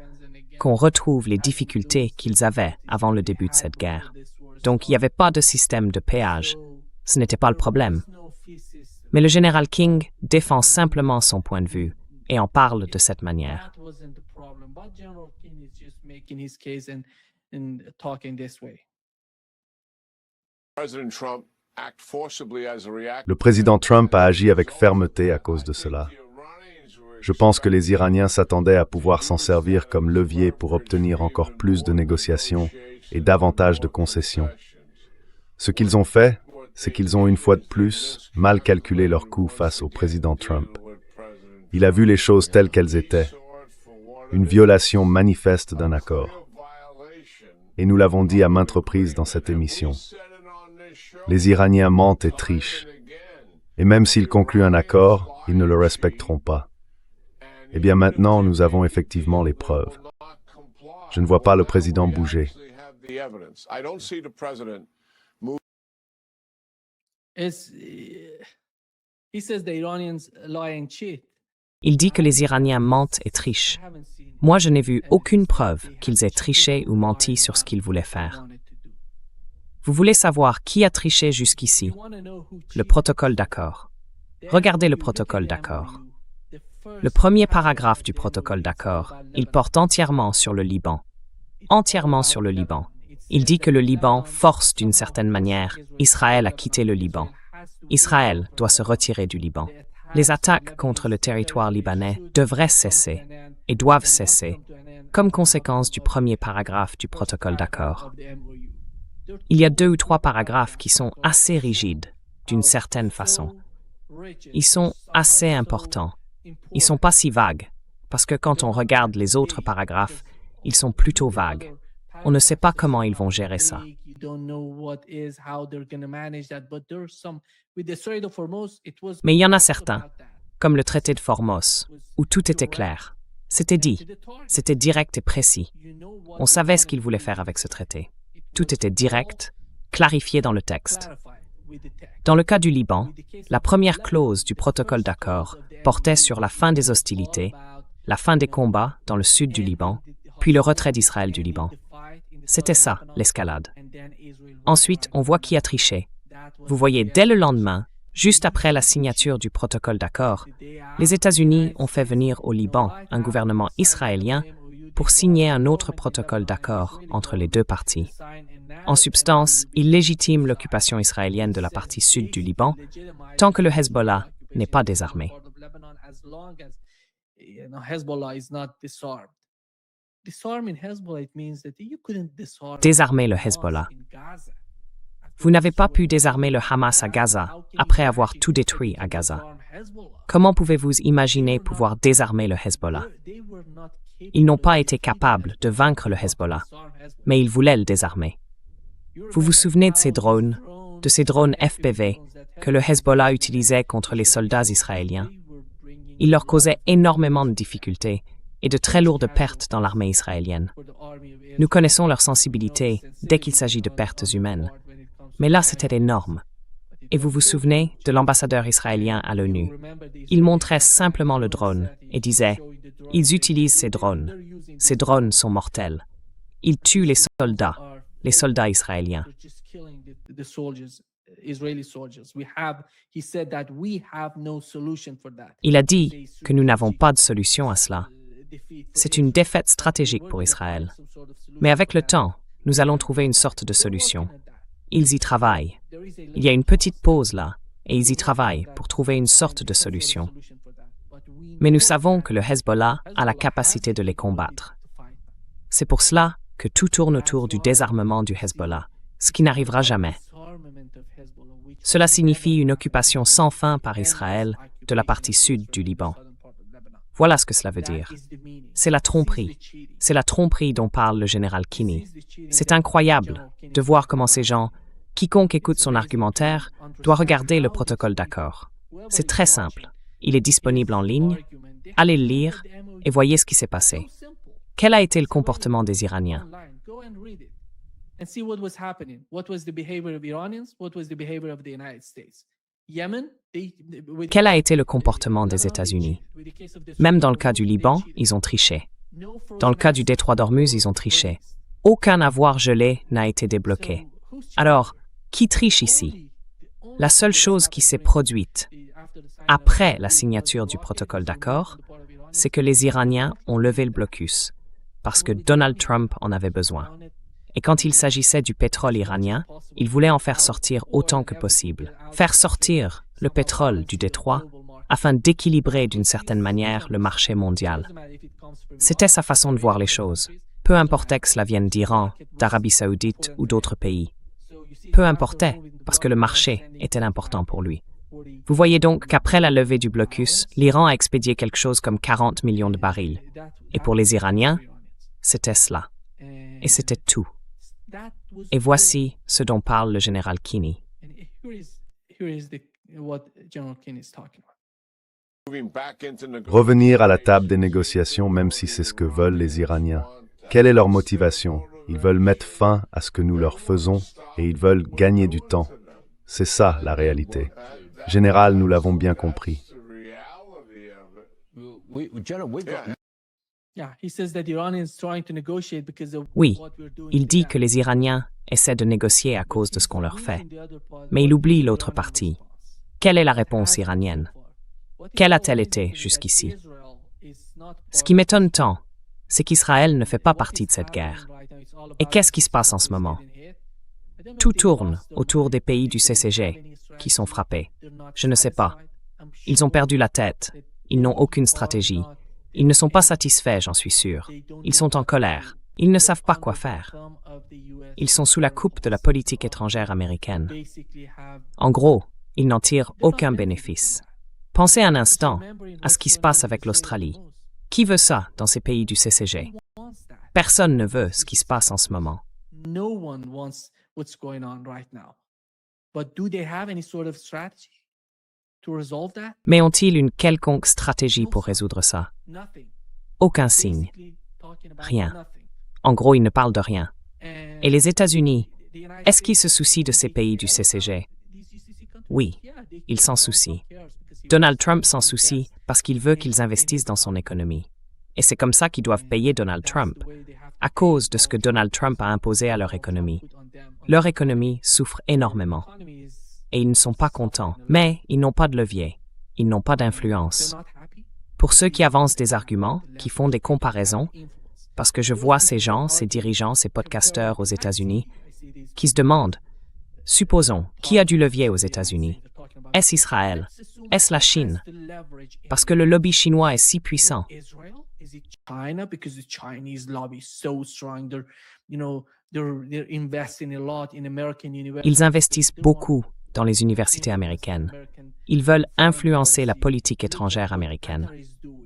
qu'on retrouve les difficultés qu'ils avaient avant le début de cette guerre. Donc il n'y avait pas de système de péage. Ce n'était pas le problème. Mais le général King défend simplement son point de vue et en parle de cette manière. Le président Trump a agi avec fermeté à cause de cela. Je pense que les Iraniens s'attendaient à pouvoir s'en servir comme levier pour obtenir encore plus de négociations et davantage de concessions. Ce qu'ils ont fait, c'est qu'ils ont une fois de plus mal calculé leur coup face au président Trump. Il a vu les choses telles qu'elles étaient, une violation manifeste d'un accord. Et nous l'avons dit à maintes reprises dans cette émission. Les Iraniens mentent et trichent. Et même s'ils concluent un accord, ils ne le respecteront pas. Eh bien maintenant, nous avons effectivement les preuves. Je ne vois pas le président bouger. Il dit que les Iraniens mentent et trichent. Moi, je n'ai vu aucune preuve qu'ils aient triché ou menti sur ce qu'ils voulaient faire. Vous voulez savoir qui a triché jusqu'ici? Le protocole d'accord. Regardez le protocole d'accord. Le premier paragraphe du protocole d'accord, il porte entièrement sur le Liban. Entièrement sur le Liban. Il dit que le Liban force d'une certaine manière Israël à quitter le Liban. Israël doit se retirer du Liban. Les attaques contre le territoire libanais devraient cesser et doivent cesser comme conséquence du premier paragraphe du protocole d'accord. Il y a 2 ou 3 paragraphes qui sont assez rigides, d'une certaine façon. Ils sont assez importants. Ils ne sont pas si vagues, parce que quand on regarde les autres paragraphes, ils sont plutôt vagues. On ne sait pas comment ils vont gérer ça. Mais il y en a certains, comme le traité de Formos, où tout était clair. C'était dit, c'était direct et précis. On savait ce qu'ils voulaient faire avec ce traité. Tout était direct, clarifié dans le texte. Dans le cas du Liban, la première clause du protocole d'accord portait sur la fin des hostilités, la fin des combats dans le sud du Liban, puis le retrait d'Israël du Liban. C'était ça, l'escalade. Ensuite, on voit qui a triché. Vous voyez, dès le lendemain, juste après la signature du protocole d'accord, les États-Unis ont fait venir au Liban un gouvernement israélien pour signer un autre protocole d'accord entre les deux parties. En substance, il légitime l'occupation israélienne de la partie sud du Liban tant que le Hezbollah n'est pas désarmé. Désarmer le Hezbollah. Vous n'avez pas pu désarmer le Hamas à Gaza après avoir tout détruit à Gaza. Comment pouvez-vous imaginer pouvoir désarmer le Hezbollah? Ils n'ont pas été capables de vaincre le Hezbollah, mais ils voulaient le désarmer. Vous vous souvenez de ces drones FPV que le Hezbollah utilisait contre les soldats israéliens? Ils leur causaient énormément de difficultés et de très lourdes pertes dans l'armée israélienne. Nous connaissons leur sensibilité dès qu'il s'agit de pertes humaines. Mais là, c'était énorme. Et vous vous souvenez de l'ambassadeur israélien à l'ONU? Il montrait simplement le drone et disait « Ils utilisent ces drones. Ces drones sont mortels. Ils tuent les soldats israéliens. » Il a dit que nous n'avons pas de solution à cela. C'est une défaite stratégique pour Israël. Mais avec le temps, nous allons trouver une sorte de solution. Ils y travaillent. Il y a une petite pause là, et ils y travaillent pour trouver une sorte de solution. Mais nous savons que le Hezbollah a la capacité de les combattre. C'est pour cela que tout tourne autour du désarmement du Hezbollah, ce qui n'arrivera jamais. Cela signifie une occupation sans fin par Israël de la partie sud du Liban. Voilà ce que cela veut dire. C'est la tromperie. C'est la tromperie dont parle le général Kinney. C'est incroyable de voir comment ces gens, quiconque écoute son argumentaire, doit regarder le protocole d'accord. C'est très simple. Il est disponible en ligne. Allez le lire et voyez ce qui s'est passé. Quel a été le comportement des Iraniens? Quel a été le comportement des États-Unis? Même dans le cas du Liban, ils ont triché. Dans le cas du détroit d'Ormuz, ils ont triché. Aucun avoir gelé n'a été débloqué. Alors, qui triche ici? La seule chose qui s'est produite après la signature du protocole d'accord, c'est que les Iraniens ont levé le blocus parce que Donald Trump en avait besoin. Et quand il s'agissait du pétrole iranien, il voulait en faire sortir autant que possible. Faire sortir le pétrole du détroit afin d'équilibrer d'une certaine manière le marché mondial. C'était sa façon de voir les choses. Peu importait que cela vienne d'Iran, d'Arabie Saoudite ou d'autres pays. Peu importait, parce que le marché était important pour lui. Vous voyez donc qu'après la levée du blocus, l'Iran a expédié quelque chose comme 40 millions de barils. Et pour les Iraniens, c'était cela. Et c'était tout. Et voici ce dont parle le général Kinney. Revenir à la table des négociations, même si c'est ce que veulent les Iraniens. Quelle est leur motivation? Ils veulent mettre fin à ce que nous leur faisons et ils veulent gagner du temps. C'est ça la réalité. Général, nous l'avons bien compris. Oui, il dit que les Iraniens essaient de négocier à cause de ce qu'on leur fait. Mais il oublie l'autre partie. Quelle est la réponse iranienne? Quelle a-t-elle été jusqu'ici? Ce qui m'étonne tant, c'est qu'Israël ne fait pas partie de cette guerre. Et qu'est-ce qui se passe en ce moment? Tout tourne autour des pays du CCG qui sont frappés. Je ne sais pas. Ils ont perdu la tête. Ils n'ont aucune stratégie. Ils ne sont pas satisfaits, j'en suis sûr. Ils sont en colère. Ils ne savent pas quoi faire. Ils sont sous la coupe de la politique étrangère américaine. En gros, ils n'en tirent aucun bénéfice. Pensez un instant à ce qui se passe avec l'Australie. Qui veut ça dans ces pays du CCG? Personne ne veut ce qui se passe en ce moment. Mais ont-ils une quelconque stratégie pour résoudre ça? Aucun signe. Rien. En gros, ils ne parlent de rien. Et les États-Unis, est-ce qu'ils se soucient de ces pays du CCG? Oui, ils s'en soucient. Donald Trump s'en soucie parce qu'il veut qu'ils investissent dans son économie. Et c'est comme ça qu'ils doivent payer Donald Trump, à cause de ce que Donald Trump a imposé à leur économie. Leur économie souffre énormément. Et ils ne sont pas contents, mais ils n'ont pas de levier. Ils n'ont pas d'influence. Pour ceux qui avancent des arguments, qui font des comparaisons, parce que je vois ces gens, ces dirigeants, ces podcasteurs aux États-Unis, qui se demandent, supposons, qui a du levier aux États-Unis? Est-ce Israël? Est-ce la Chine? Parce que le lobby chinois est si puissant. Ils investissent beaucoup dans les universités américaines. Ils veulent influencer la politique étrangère américaine.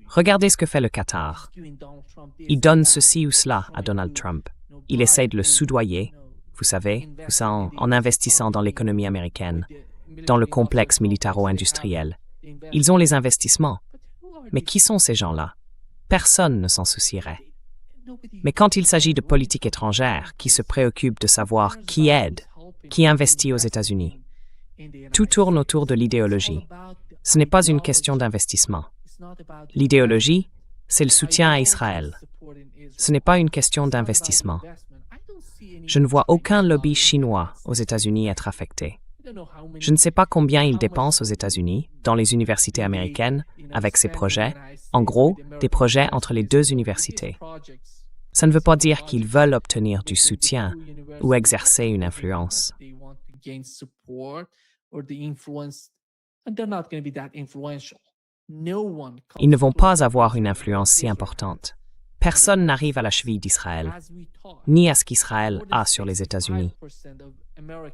Regardez ce que fait le Qatar. Il donne ceci ou cela à Donald Trump. Il essaie de le soudoyer, vous savez, en investissant dans l'économie américaine, dans le complexe militaro-industriel. Ils ont les investissements. Mais qui sont ces gens-là? Personne ne s'en soucierait. Mais quand il s'agit de politique étrangère, qui se préoccupe de savoir qui aide, qui investit aux États-Unis, tout tourne autour de l'idéologie. Ce n'est pas une question d'investissement. L'idéologie, c'est le soutien à Israël. Ce n'est pas une question d'investissement. Je ne vois aucun lobby chinois aux États-Unis être affecté. Je ne sais pas combien ils dépensent aux États-Unis, dans les universités américaines, avec ces projets, en gros, des projets entre les deux universités. Ça ne veut pas dire qu'ils veulent obtenir du soutien ou exercer une influence. Ils ne vont pas avoir une influence si importante. Personne n'arrive à la cheville d'Israël, ni à ce qu'Israël a sur les États-Unis.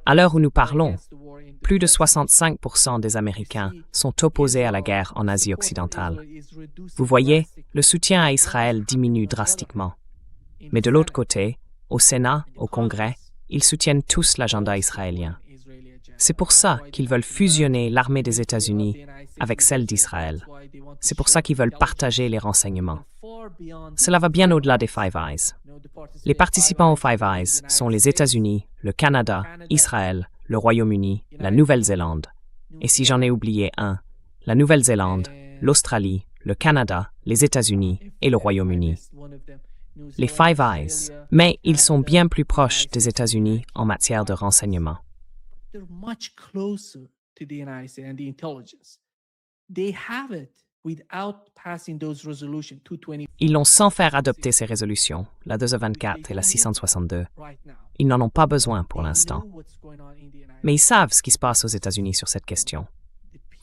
À l'heure où nous parlons, plus de 65% des Américains sont opposés à la guerre en Asie occidentale. Vous voyez, le soutien à Israël diminue drastiquement. Mais de l'autre côté, au Sénat, au Congrès, ils soutiennent tous l'agenda israélien. C'est pour ça qu'ils veulent fusionner l'armée des États-Unis avec celle d'Israël. C'est pour ça qu'ils veulent partager les renseignements. Cela va bien au-delà des Five Eyes. Les participants aux Five Eyes sont les États-Unis, le Canada, Israël, le Royaume-Uni, la Nouvelle-Zélande. Et si j'en ai oublié un, la Nouvelle-Zélande, l'Australie, le Canada, les États-Unis et le Royaume-Uni. Les Five Eyes, mais ils sont bien plus proches des États-Unis en matière de renseignement. They're much closer to the United States and the intelligence. They have it without passing those resolutions 220 Ils l'ont sans faire adopter ces résolutions, la 224 et la 662. right now. Ils n'en ont pas besoin pour l'instant. Know what's going on in the United Mais ils savent ce qui se passe aux États-Unis sur cette question.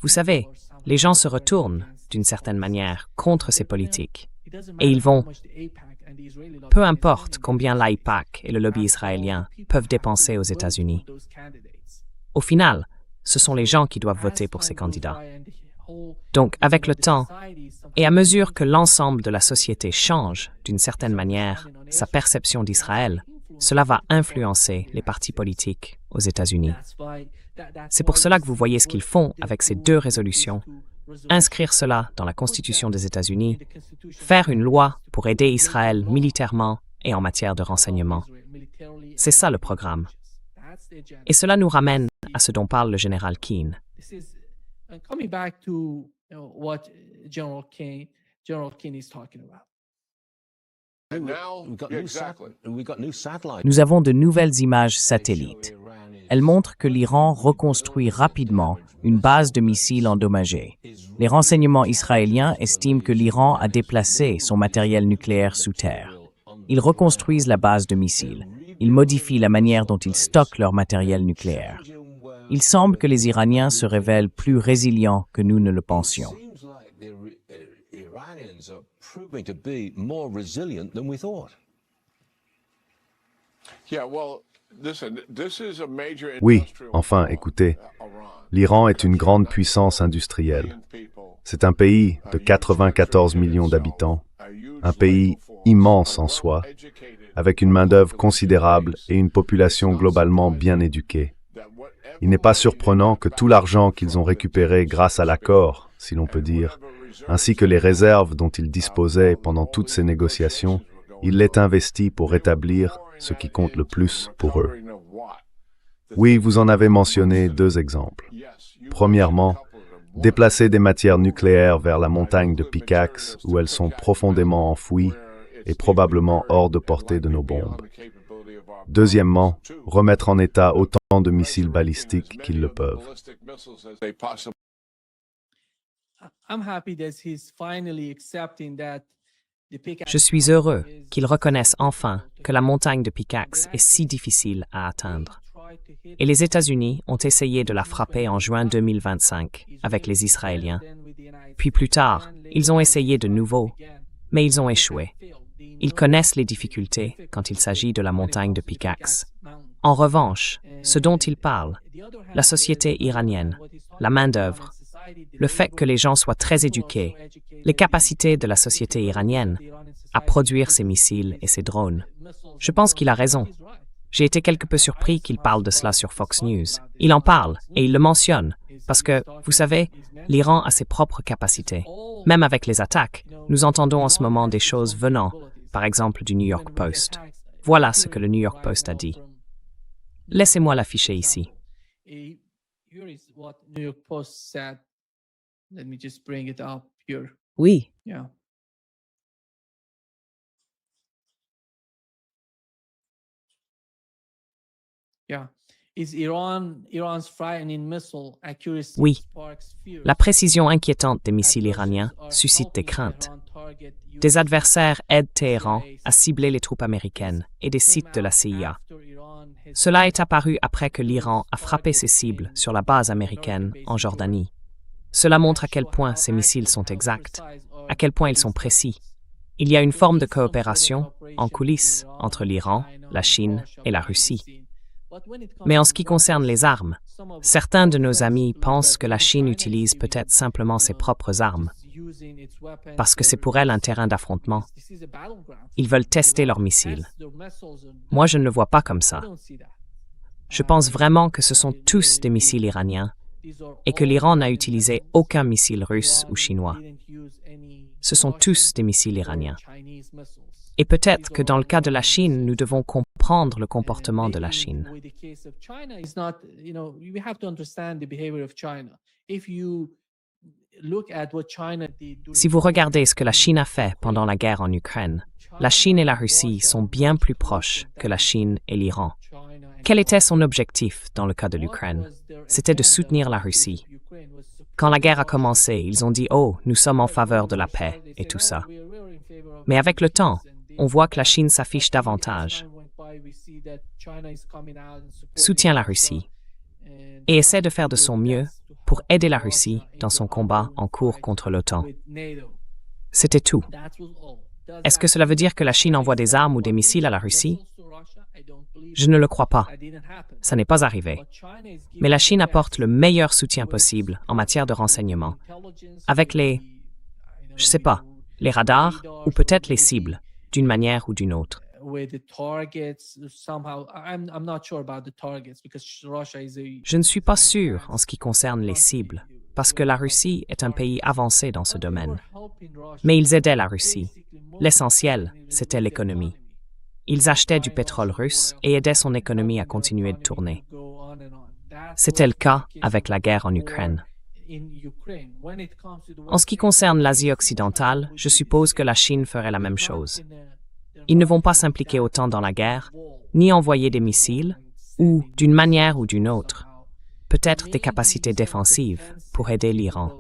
Vous savez, les gens se retournent, d'une certaine manière, contre ces politiques. It doesn't Et ils matter how vont, much the AIPAC and the Israeli lobby peu is importe spending, combien l'AIPAC et le lobby israélien peuvent dépenser aux vote for États-Unis. those candidates. Au final, ce sont les gens qui doivent voter pour ces candidats. Donc, avec le temps, et à mesure que l'ensemble de la société change, d'une certaine manière, sa perception d'Israël, cela va influencer les partis politiques aux États-Unis. C'est pour cela que vous voyez ce qu'ils font avec ces deux résolutions. Inscrire cela dans la Constitution des États-Unis, faire une loi pour aider Israël militairement et en matière de renseignement. C'est ça le programme. Et cela nous ramène à ce dont parle le général Keane. This is coming back to what General Keane is talking about. Nous avons de nouvelles images satellites. Elles montrent que l'Iran reconstruit rapidement une base de missiles endommagée. Les renseignements israéliens estiment que l'Iran a déplacé son matériel nucléaire sous terre. Ils reconstruisent la base de missiles. Ils modifient la manière dont ils stockent leur matériel nucléaire. Il semble que les Iraniens se révèlent plus résilients que nous ne le pensions. Oui, enfin, écoutez, l'Iran est une grande puissance industrielle. C'est un pays de 94 millions d'habitants, un pays immense en soi, avec une main-d'œuvre considérable et une population globalement bien éduquée. Il n'est pas surprenant que tout l'argent qu'ils ont récupéré grâce à l'accord, si l'on peut dire, ainsi que les réserves dont ils disposaient pendant toutes ces négociations, ils l'aient investi pour rétablir ce qui compte le plus pour eux. Oui, vous en avez mentionné deux exemples. Premièrement, déplacer des matières nucléaires vers la montagne de Pickaxe où elles sont profondément enfouies et probablement hors de portée de nos bombes. Deuxièmement, remettre en état autant de missiles balistiques qu'ils le peuvent. I'm happy that he's finally accepting that the pickaxe Je suis heureux qu'ils reconnaissent enfin que la montagne de Pickaxe est si difficile à atteindre. Et les États-Unis ont essayé de la frapper en juin 2025 avec les Israéliens. Puis plus tard, ils ont essayé de nouveau, mais ils ont échoué. Ils connaissent les difficultés quand il s'agit de la montagne de Pickaxe. En revanche, ce dont ils parlent, la société iranienne, la main-d'œuvre, le fait que les gens soient très éduqués, les capacités de la société iranienne à produire ces missiles et ces drones. Je pense qu'il a raison. J'ai été quelque peu surpris qu'il parle de cela sur Fox News. Il en parle et il le mentionne parce que, vous savez, l'Iran a ses propres capacités. Même avec les attaques, nous entendons en ce moment des choses venant, par exemple, du New York Post. Voilà ce que le New York Post a dit. Laissez-moi l'afficher ici. Here is what New York Post said. Let me just bring it up here. Oui, Yeah. Yeah. Is Iran's frightening missile accuracy Oui. sparks fear? la précision inquiétante des missiles iraniens suscite des craintes. Des adversaires aident Téhéran à cibler les troupes américaines et des sites de la CIA. Cela est apparu après que l'Iran a frappé ses cibles sur la base américaine en Jordanie. Cela montre à quel point ces missiles sont exacts, à quel point ils sont précis. Il y a une forme de coopération en coulisses entre l'Iran, la Chine et la Russie. Mais en ce qui concerne les armes, certains de nos amis pensent que la Chine utilise peut-être simplement ses propres armes, parce que c'est pour elle un terrain d'affrontement. Ils veulent tester leurs missiles. Moi, je ne le vois pas comme ça. Je pense vraiment que ce sont tous des missiles iraniens et que l'Iran n'a utilisé aucun missile russe ou chinois. Ce sont tous des missiles iraniens. Et peut-être que dans le cas de la Chine, nous devons comprendre le comportement de la Chine. Si vous regardez ce que la Chine a fait pendant la guerre en Ukraine, la Chine et la Russie sont bien plus proches que la Chine et l'Iran. Quel était son objectif dans le cas de l'Ukraine? C'était de soutenir la Russie. Quand la guerre a commencé, ils ont dit « Oh, nous sommes en faveur de la paix » et tout ça. Mais avec le temps, on voit que la Chine s'affiche davantage, soutient la Russie et essaie de faire de son mieux pour aider la Russie dans son combat en cours contre l'OTAN. C'était tout. Est-ce que cela veut dire que la Chine envoie des armes ou des missiles à la Russie? Je ne le crois pas. Ça n'est pas arrivé. Mais la Chine apporte le meilleur soutien possible en matière de renseignement, avec les, je sais pas, les radars ou peut-être les cibles, d'une manière ou d'une autre. Je ne suis pas sûr en ce qui concerne les cibles, parce que la Russie est un pays avancé dans ce domaine. Mais ils aidaient la Russie. L'essentiel, c'était l'économie. Ils achetaient du pétrole russe et aidaient son économie à continuer de tourner. C'était le cas avec la guerre en Ukraine. En ce qui concerne l'Asie occidentale, je suppose que la Chine ferait la même chose. Ils ne vont pas s'impliquer autant dans la guerre, ni envoyer des missiles, ou, d'une manière ou d'une autre, peut-être des capacités défensives pour aider l'Iran.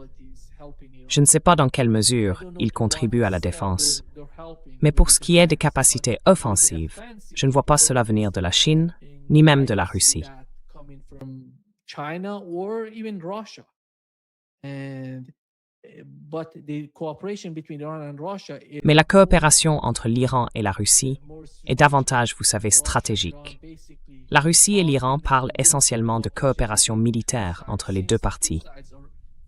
Je ne sais pas dans quelle mesure ils contribuent à la défense. Mais pour ce qui est des capacités offensives, je ne vois pas cela venir de la Chine, ni même de la Russie. Mais la coopération entre l'Iran et la Russie est davantage, vous savez, stratégique. La Russie et l'Iran parlent essentiellement de coopération militaire entre les deux parties,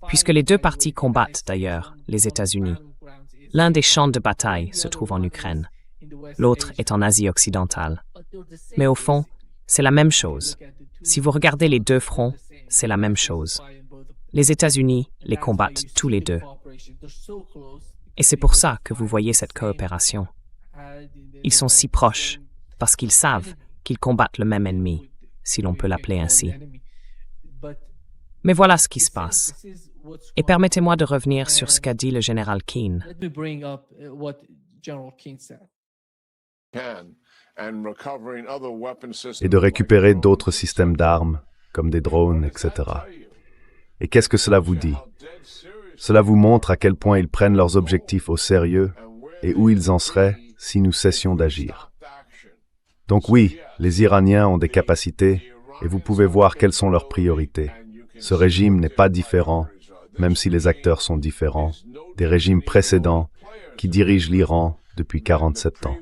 puisque les deux parties combattent d'ailleurs les États-Unis. L'un des champs de bataille se trouve en Ukraine, l'autre est en Asie occidentale. Mais au fond, c'est la même chose. Si vous regardez les deux fronts, c'est la même chose. Les États-Unis les combattent tous les deux. Et c'est pour ça que vous voyez cette coopération. Ils sont si proches, parce qu'ils savent qu'ils combattent le même ennemi, si l'on peut l'appeler ainsi. Mais voilà ce qui se passe. Et permettez-moi de revenir sur ce qu'a dit le général Keane. Et de récupérer d'autres systèmes d'armes, comme des drones, etc. Et qu'est-ce que cela vous dit? Cela vous montre à quel point ils prennent leurs objectifs au sérieux et où ils en seraient si nous cessions d'agir. Donc oui, les Iraniens ont des capacités et vous pouvez voir quelles sont leurs priorités. Ce régime n'est pas différent, même si les acteurs sont différents, des régimes précédents qui dirigent l'Iran depuis 47 ans.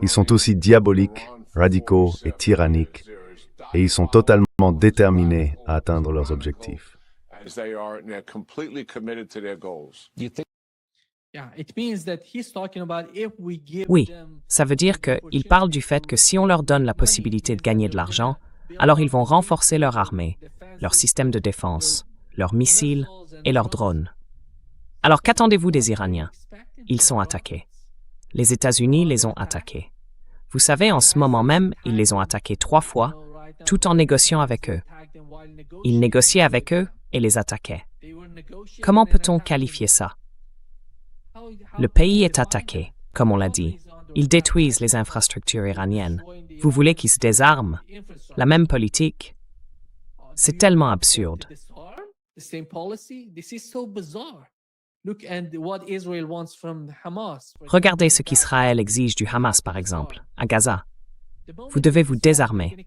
Ils sont aussi diaboliques, radicaux et tyranniques, et ils sont totalement déterminés à atteindre leurs objectifs. Oui, ça veut dire qu'il parle du fait que si on leur donne la possibilité de gagner de l'argent, alors ils vont renforcer leur armée, leur système de défense, leurs missiles et leurs drones. Alors qu'attendez-vous des Iraniens? Ils sont attaqués. Les États-Unis les ont attaqués. Vous savez, en ce moment même, ils les ont attaqués 3 fois, tout en négociant avec eux. Ils négociaient avec eux et les attaquaient. Comment peut-on qualifier ça? Le pays est attaqué, comme on l'a dit. Ils détruisent les infrastructures iraniennes. Vous voulez qu'ils se désarment? La même politique? C'est tellement absurde. Regardez ce qu'Israël exige du Hamas, par exemple, à Gaza. Vous devez vous désarmer.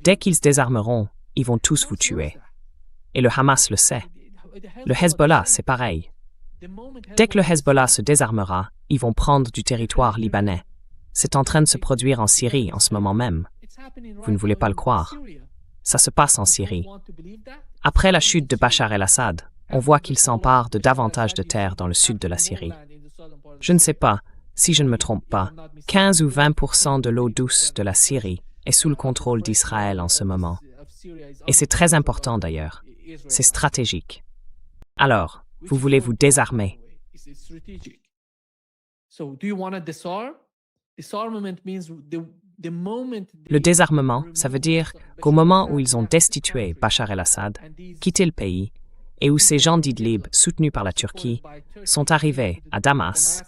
Dès qu'ils se désarmeront, ils vont tous vous tuer. Et le Hamas le sait. Le Hezbollah, c'est pareil. Dès que le Hezbollah se désarmera, ils vont prendre du territoire libanais. C'est en train de se produire en Syrie en ce moment même. Vous ne voulez pas le croire. Ça se passe en Syrie. Après la chute de Bachar el-Assad, on voit qu'il s'empare de davantage de terres dans le sud de la Syrie. Je ne sais pas, si je ne me trompe pas, 15 ou 20% de l'eau douce de la Syrie est sous le contrôle d'Israël en ce moment. Et c'est très important d'ailleurs. C'est stratégique. Alors, vous voulez vous désarmer. Le désarmement, ça veut dire qu'au moment où ils ont destitué Bachar el-Assad, quitté le pays, et où ces gens d'Idlib, soutenus par la Turquie, sont arrivés à Damas,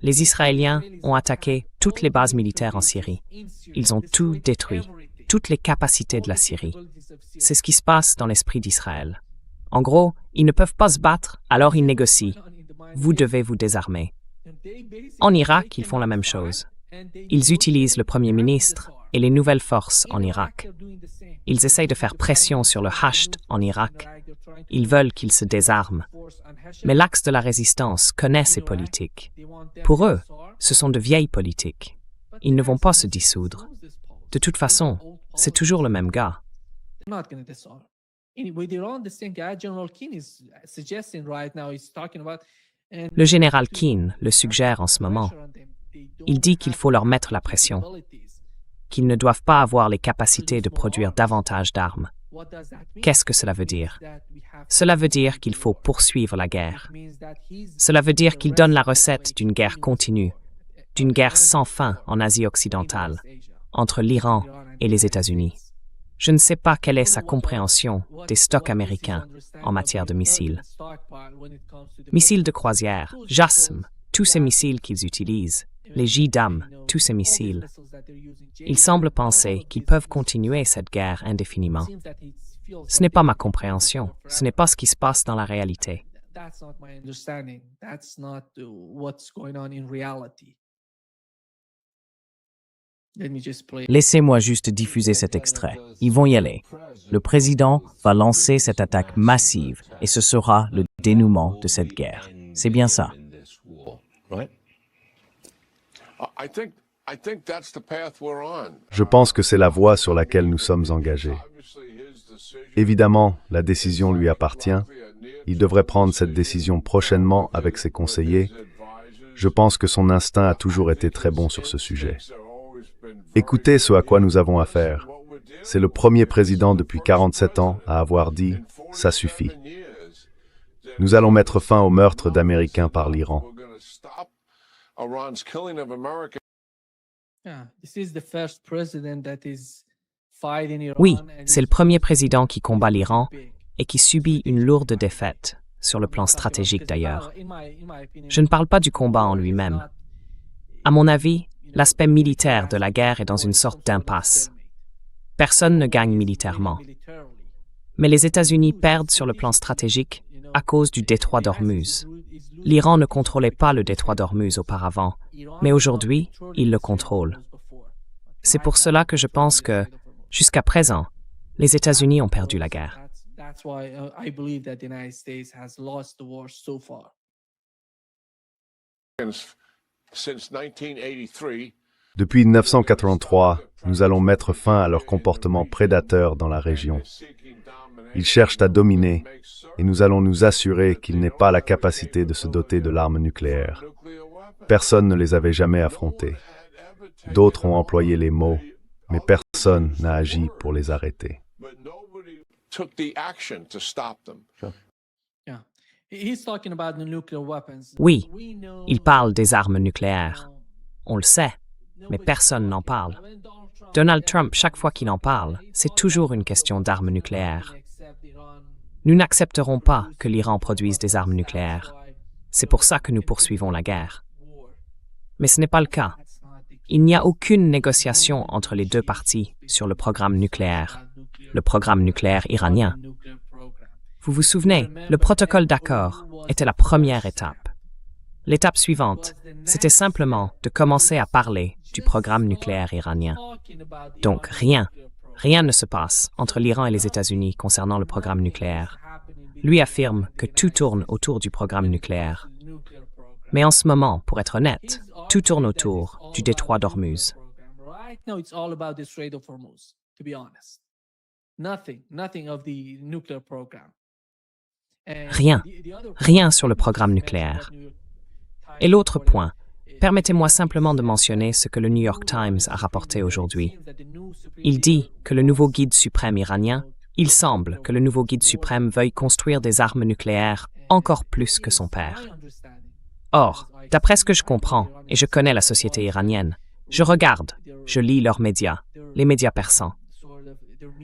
les Israéliens ont attaqué toutes les bases militaires en Syrie. Ils ont tout détruit, toutes les capacités de la Syrie. C'est ce qui se passe dans l'esprit d'Israël. En gros, ils ne peuvent pas se battre, alors ils négocient. Vous devez vous désarmer. En Irak, ils font la même chose. Ils utilisent le Premier ministre et les nouvelles forces en Irak. Ils essayent de faire pression sur le Hashd en Irak. Ils veulent qu'ils se désarment. Mais l'axe de la résistance connaît ces politiques. Pour eux, ce sont de vieilles politiques. Ils ne vont pas se dissoudre. De toute façon, c'est toujours le même gars. Le général Keane le suggère en ce moment. Il dit qu'il faut leur mettre la pression, qu'ils ne doivent pas avoir les capacités de produire davantage d'armes. Qu'est-ce que cela veut dire? Cela veut dire qu'il faut poursuivre la guerre. Cela veut dire qu'il donne la recette d'une guerre continue, d'une guerre sans fin en Asie occidentale, entre l'Iran et les États-Unis. Je ne sais pas quelle est sa compréhension des stocks américains en matière de missiles. Missiles de croisière, JASM, tous ces missiles qu'ils utilisent, les JDAM, tous ces missiles. Il semble penser qu'ils peuvent continuer cette guerre indéfiniment. Ce n'est pas ma compréhension, ce n'est pas ce qui se passe dans la réalité. Laissez-moi juste diffuser cet extrait. Ils vont y aller. Le président va lancer cette attaque massive et ce sera le dénouement de cette guerre. C'est bien ça. Je pense que c'est la voie sur laquelle nous sommes engagés. Évidemment, la décision lui appartient. Il devrait prendre cette décision prochainement avec ses conseillers. Je pense que son instinct a toujours été très bon sur ce sujet. Écoutez ce à quoi nous avons affaire. C'est le premier président depuis 47 ans à avoir dit « ça suffit ». Nous allons mettre fin au meurtre d'Américains par l'Iran. Oui, c'est le premier président qui combat l'Iran et qui subit une lourde défaite, sur le plan stratégique d'ailleurs. Je ne parle pas du combat en lui-même. À mon avis, l'aspect militaire de la guerre est dans une sorte d'impasse. Personne ne gagne militairement. Mais les États-Unis perdent sur le plan stratégique à cause du détroit d'Ormuz. L'Iran ne contrôlait pas le détroit d'Ormuz auparavant, mais aujourd'hui, il le contrôle. C'est pour cela que je pense que, jusqu'à présent, les États-Unis ont perdu la guerre. Depuis 1983, nous allons mettre fin à leur comportement prédateur dans la région. Ils cherchent à dominer et nous allons nous assurer qu'ils n'aient pas la capacité de se doter de l'arme nucléaire. Personne ne les avait jamais affrontés. D'autres ont employé les mots, mais personne n'a agi pour les arrêter. Oui, il parle des armes nucléaires. On le sait, mais personne n'en parle. Donald Trump, chaque fois qu'il en parle, c'est toujours une question d'armes nucléaires. Nous n'accepterons pas que l'Iran produise des armes nucléaires. C'est pour ça que nous poursuivons la guerre. Mais ce n'est pas le cas. Il n'y a aucune négociation entre les deux parties sur le programme nucléaire iranien. Vous vous souvenez, le protocole d'accord était la première étape. L'étape suivante, c'était simplement de commencer à parler du programme nucléaire iranien. Donc rien ne se passe entre l'Iran et les États-Unis concernant le programme nucléaire. Lui affirme que tout tourne autour du programme nucléaire. Mais en ce moment, pour être honnête, tout tourne autour du détroit d'Ormuz. Right now, it's all about the Strait of Hormuz, to be honest. Nothing of the nuclear program. And Rien. the other Rien sur le programme nucléaire. Et l'autre point, permettez-moi simplement de mentionner ce que le New York Times a rapporté aujourd'hui. Il dit que le nouveau guide suprême iranien, il semble que le nouveau guide suprême veuille construire des armes nucléaires encore plus que son père. Or, d'après ce que je comprends, et je connais la société iranienne, je regarde, je lis leurs médias, les médias persans.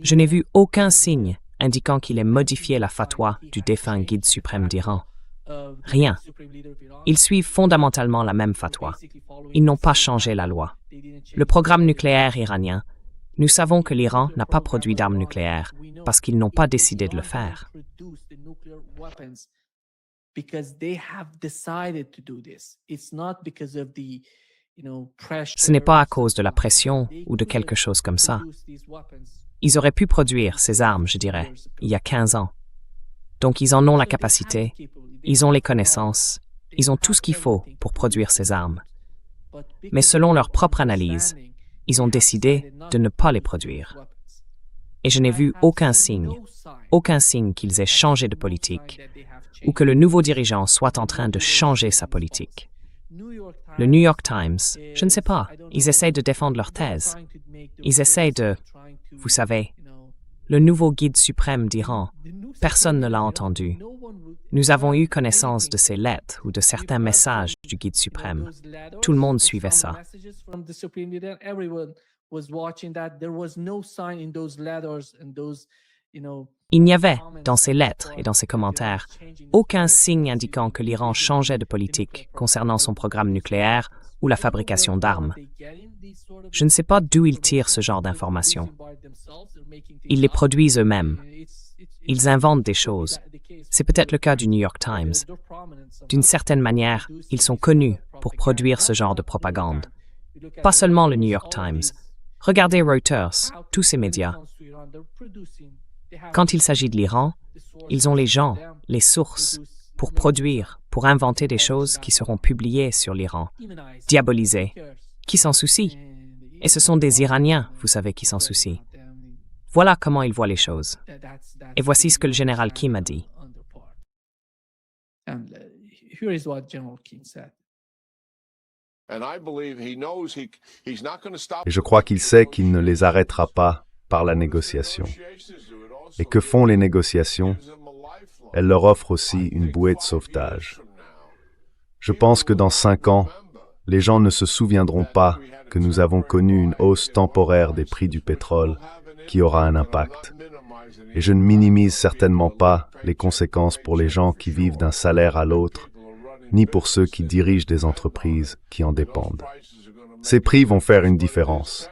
Je n'ai vu aucun signe indiquant qu'il ait modifié la fatwa du défunt guide suprême d'Iran. Rien. Ils suivent fondamentalement la même fatwa. Ils n'ont pas changé la loi. Le programme nucléaire iranien, nous savons que l'Iran n'a pas produit d'armes nucléaires parce qu'ils n'ont pas décidé de le faire. Ce n'est pas à cause de la pression ou de quelque chose comme ça. Ils auraient pu produire ces armes, je dirais, il y a 15 ans. Donc ils en ont la capacité, ils ont les connaissances, ils ont tout ce qu'il faut pour produire ces armes. Mais selon leur propre analyse, ils ont décidé de ne pas les produire. Et je n'ai vu aucun signe qu'ils aient changé de politique ou que le nouveau dirigeant soit en train de changer sa politique. Le New York Times, je ne sais pas, ils essayent de défendre leur thèse. Ils essayent de, vous savez, le nouveau guide suprême d'Iran, personne ne l'a entendu. Nous avons eu connaissance de ces lettres ou de certains messages du guide suprême. Tout le monde suivait ça. Il n'y avait, dans ces lettres et dans ces commentaires, aucun signe indiquant que l'Iran changeait de politique concernant son programme nucléaire ou la fabrication d'armes. Je ne sais pas d'où ils tirent ce genre d'informations. Ils les produisent eux-mêmes. Ils inventent des choses. C'est peut-être le cas du New York Times. D'une certaine manière, ils sont connus pour produire ce genre de propagande. Pas seulement le New York Times. Regardez Reuters, tous ces médias. Quand il s'agit de l'Iran, ils ont les gens, les sources, pour produire, pour inventer des choses qui seront publiées sur l'Iran, diabolisées. Qui s'en soucie? Et ce sont des Iraniens, vous savez, qui s'en soucient. Voilà comment ils voient les choses. Et voici ce que le général Kim a dit. Et je crois qu'il sait qu'il ne les arrêtera pas par la négociation. Et que font les négociations? Elles leur offrent aussi une bouée de sauvetage. Je pense que dans 5 ans, les gens ne se souviendront pas que nous avons connu une hausse temporaire des prix du pétrole qui aura un impact. Et je ne minimise certainement pas les conséquences pour les gens qui vivent d'un salaire à l'autre, ni pour ceux qui dirigent des entreprises qui en dépendent. Ces prix vont faire une différence,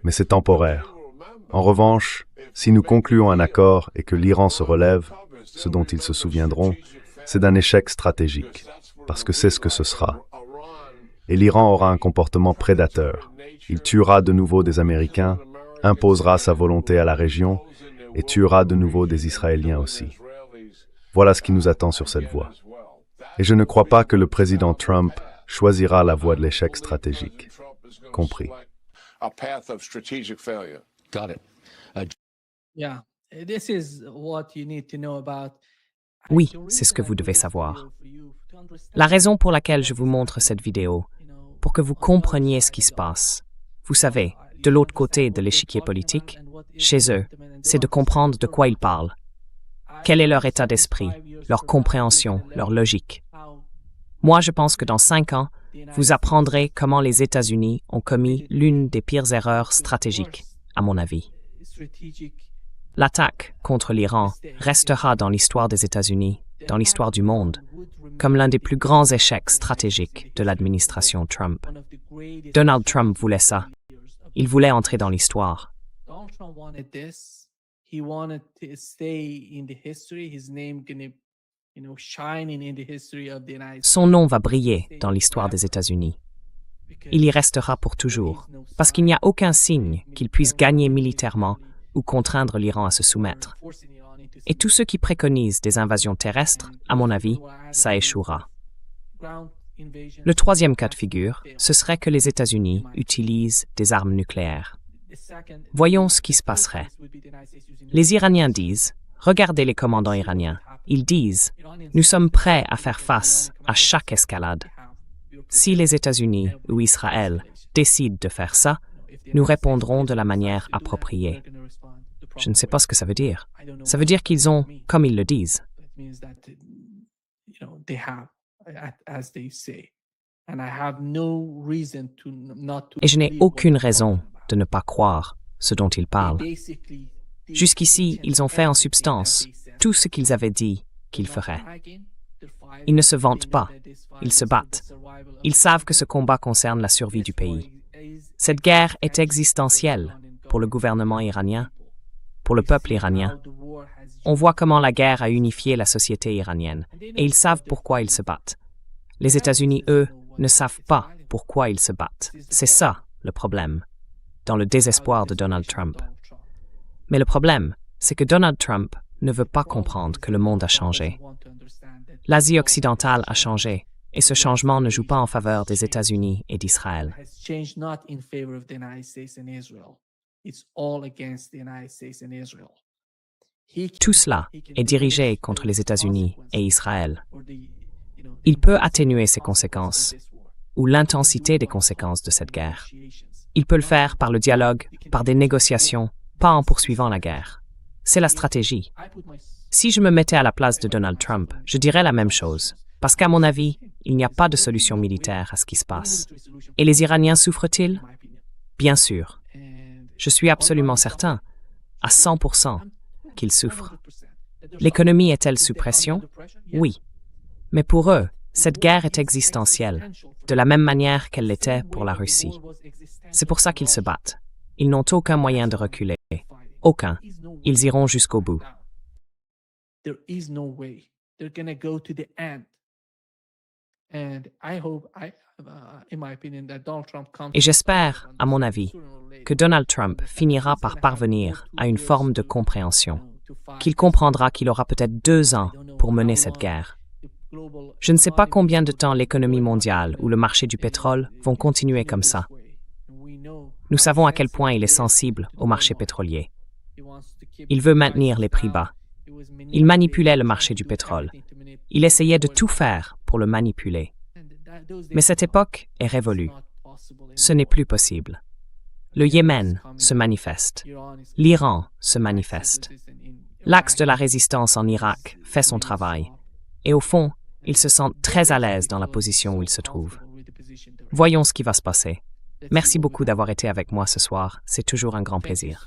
mais c'est temporaire. En revanche, si nous concluons un accord et que l'Iran se relève, ce dont ils se souviendront, c'est d'un échec stratégique, parce que c'est ce que ce sera. Et l'Iran aura un comportement prédateur. Il tuera de nouveau des Américains, imposera sa volonté à la région et tuera de nouveau des Israéliens aussi. Voilà ce qui nous attend sur cette voie. Et je ne crois pas que le président Trump choisira la voie de l'échec stratégique. Compris. Oui, c'est ce que vous devez savoir. La raison pour laquelle je vous montre cette vidéo, pour que vous compreniez ce qui se passe, vous savez, de l'autre côté de l'échiquier politique, chez eux, c'est de comprendre de quoi ils parlent. Quel est leur état d'esprit, leur compréhension, leur logique. Moi, je pense que dans 5 ans, vous apprendrez comment les États-Unis ont commis l'une des pires erreurs stratégiques, à mon avis. L'attaque contre l'Iran restera dans l'histoire des États-Unis, dans l'histoire du monde, comme l'un des plus grands échecs stratégiques de l'administration Trump. Donald Trump voulait ça. Il voulait entrer dans l'histoire. Son nom va briller dans l'histoire des États-Unis. Il y restera pour toujours, parce qu'il n'y a aucun signe qu'il puisse gagner militairement ou contraindre l'Iran à se soumettre. Et tous ceux qui préconisent des invasions terrestres, à mon avis, ça échouera. Le troisième cas de figure, ce serait que les États-Unis utilisent des armes nucléaires. Voyons ce qui se passerait. Les Iraniens disent, regardez les commandants iraniens, ils disent, nous sommes prêts à faire face à chaque escalade. Si les États-Unis ou Israël décident de faire ça, nous répondrons de la manière appropriée. Je ne sais pas ce que ça veut dire. Ça veut dire qu'ils ont, comme ils le disent. Et je n'ai aucune raison de ne pas croire ce dont ils parlent. Jusqu'ici, ils ont fait en substance tout ce qu'ils avaient dit qu'ils feraient. Ils ne se vantent pas, ils se battent. Ils savent que ce combat concerne la survie du pays. Cette guerre est existentielle pour le gouvernement iranien, pour le peuple iranien. On voit comment la guerre a unifié la société iranienne, et ils savent pourquoi ils se battent. Les États-Unis, eux, ne savent pas pourquoi ils se battent. C'est ça, le problème, dans le désespoir de Donald Trump. Mais le problème, c'est que Donald Trump ne veut pas comprendre que le monde a changé. L'Asie occidentale a changé, et ce changement ne joue pas en faveur des États-Unis et d'Israël. Tout cela est dirigé contre les États-Unis et Israël. Il peut atténuer ces conséquences, ou l'intensité des conséquences de cette guerre. Il peut le faire par le dialogue, par des négociations, pas en poursuivant la guerre. C'est la stratégie. Si je me mettais à la place de Donald Trump, je dirais la même chose, parce qu'à mon avis, il n'y a pas de solution militaire à ce qui se passe. Et les Iraniens souffrent-ils? Bien sûr. Je suis absolument certain, à 100%, qu'ils souffrent. L'économie est-elle sous pression? Oui. Mais pour eux, cette guerre est existentielle, de la même manière qu'elle l'était pour la Russie. C'est pour ça qu'ils se battent. Ils n'ont aucun moyen de reculer. Aucun. Ils iront jusqu'au bout. Et j'espère, à mon avis, que Donald Trump finira par parvenir à une forme de compréhension, qu'il comprendra qu'il aura peut-être 2 ans pour mener cette guerre. Je ne sais pas combien de temps l'économie mondiale ou le marché du pétrole vont continuer comme ça. Nous savons à quel point il est sensible au marché pétrolier. Il veut maintenir les prix bas. Il manipulait le marché du pétrole. Il essayait de tout faire pour le manipuler. Mais cette époque est révolue. Ce n'est plus possible. Le Yémen se manifeste. L'Iran se manifeste. L'axe de la résistance en Irak fait son travail. Et au fond, ils se sentent très à l'aise dans la position où ils se trouvent. Voyons ce qui va se passer. Merci beaucoup d'avoir été avec moi ce soir. C'est toujours un grand plaisir.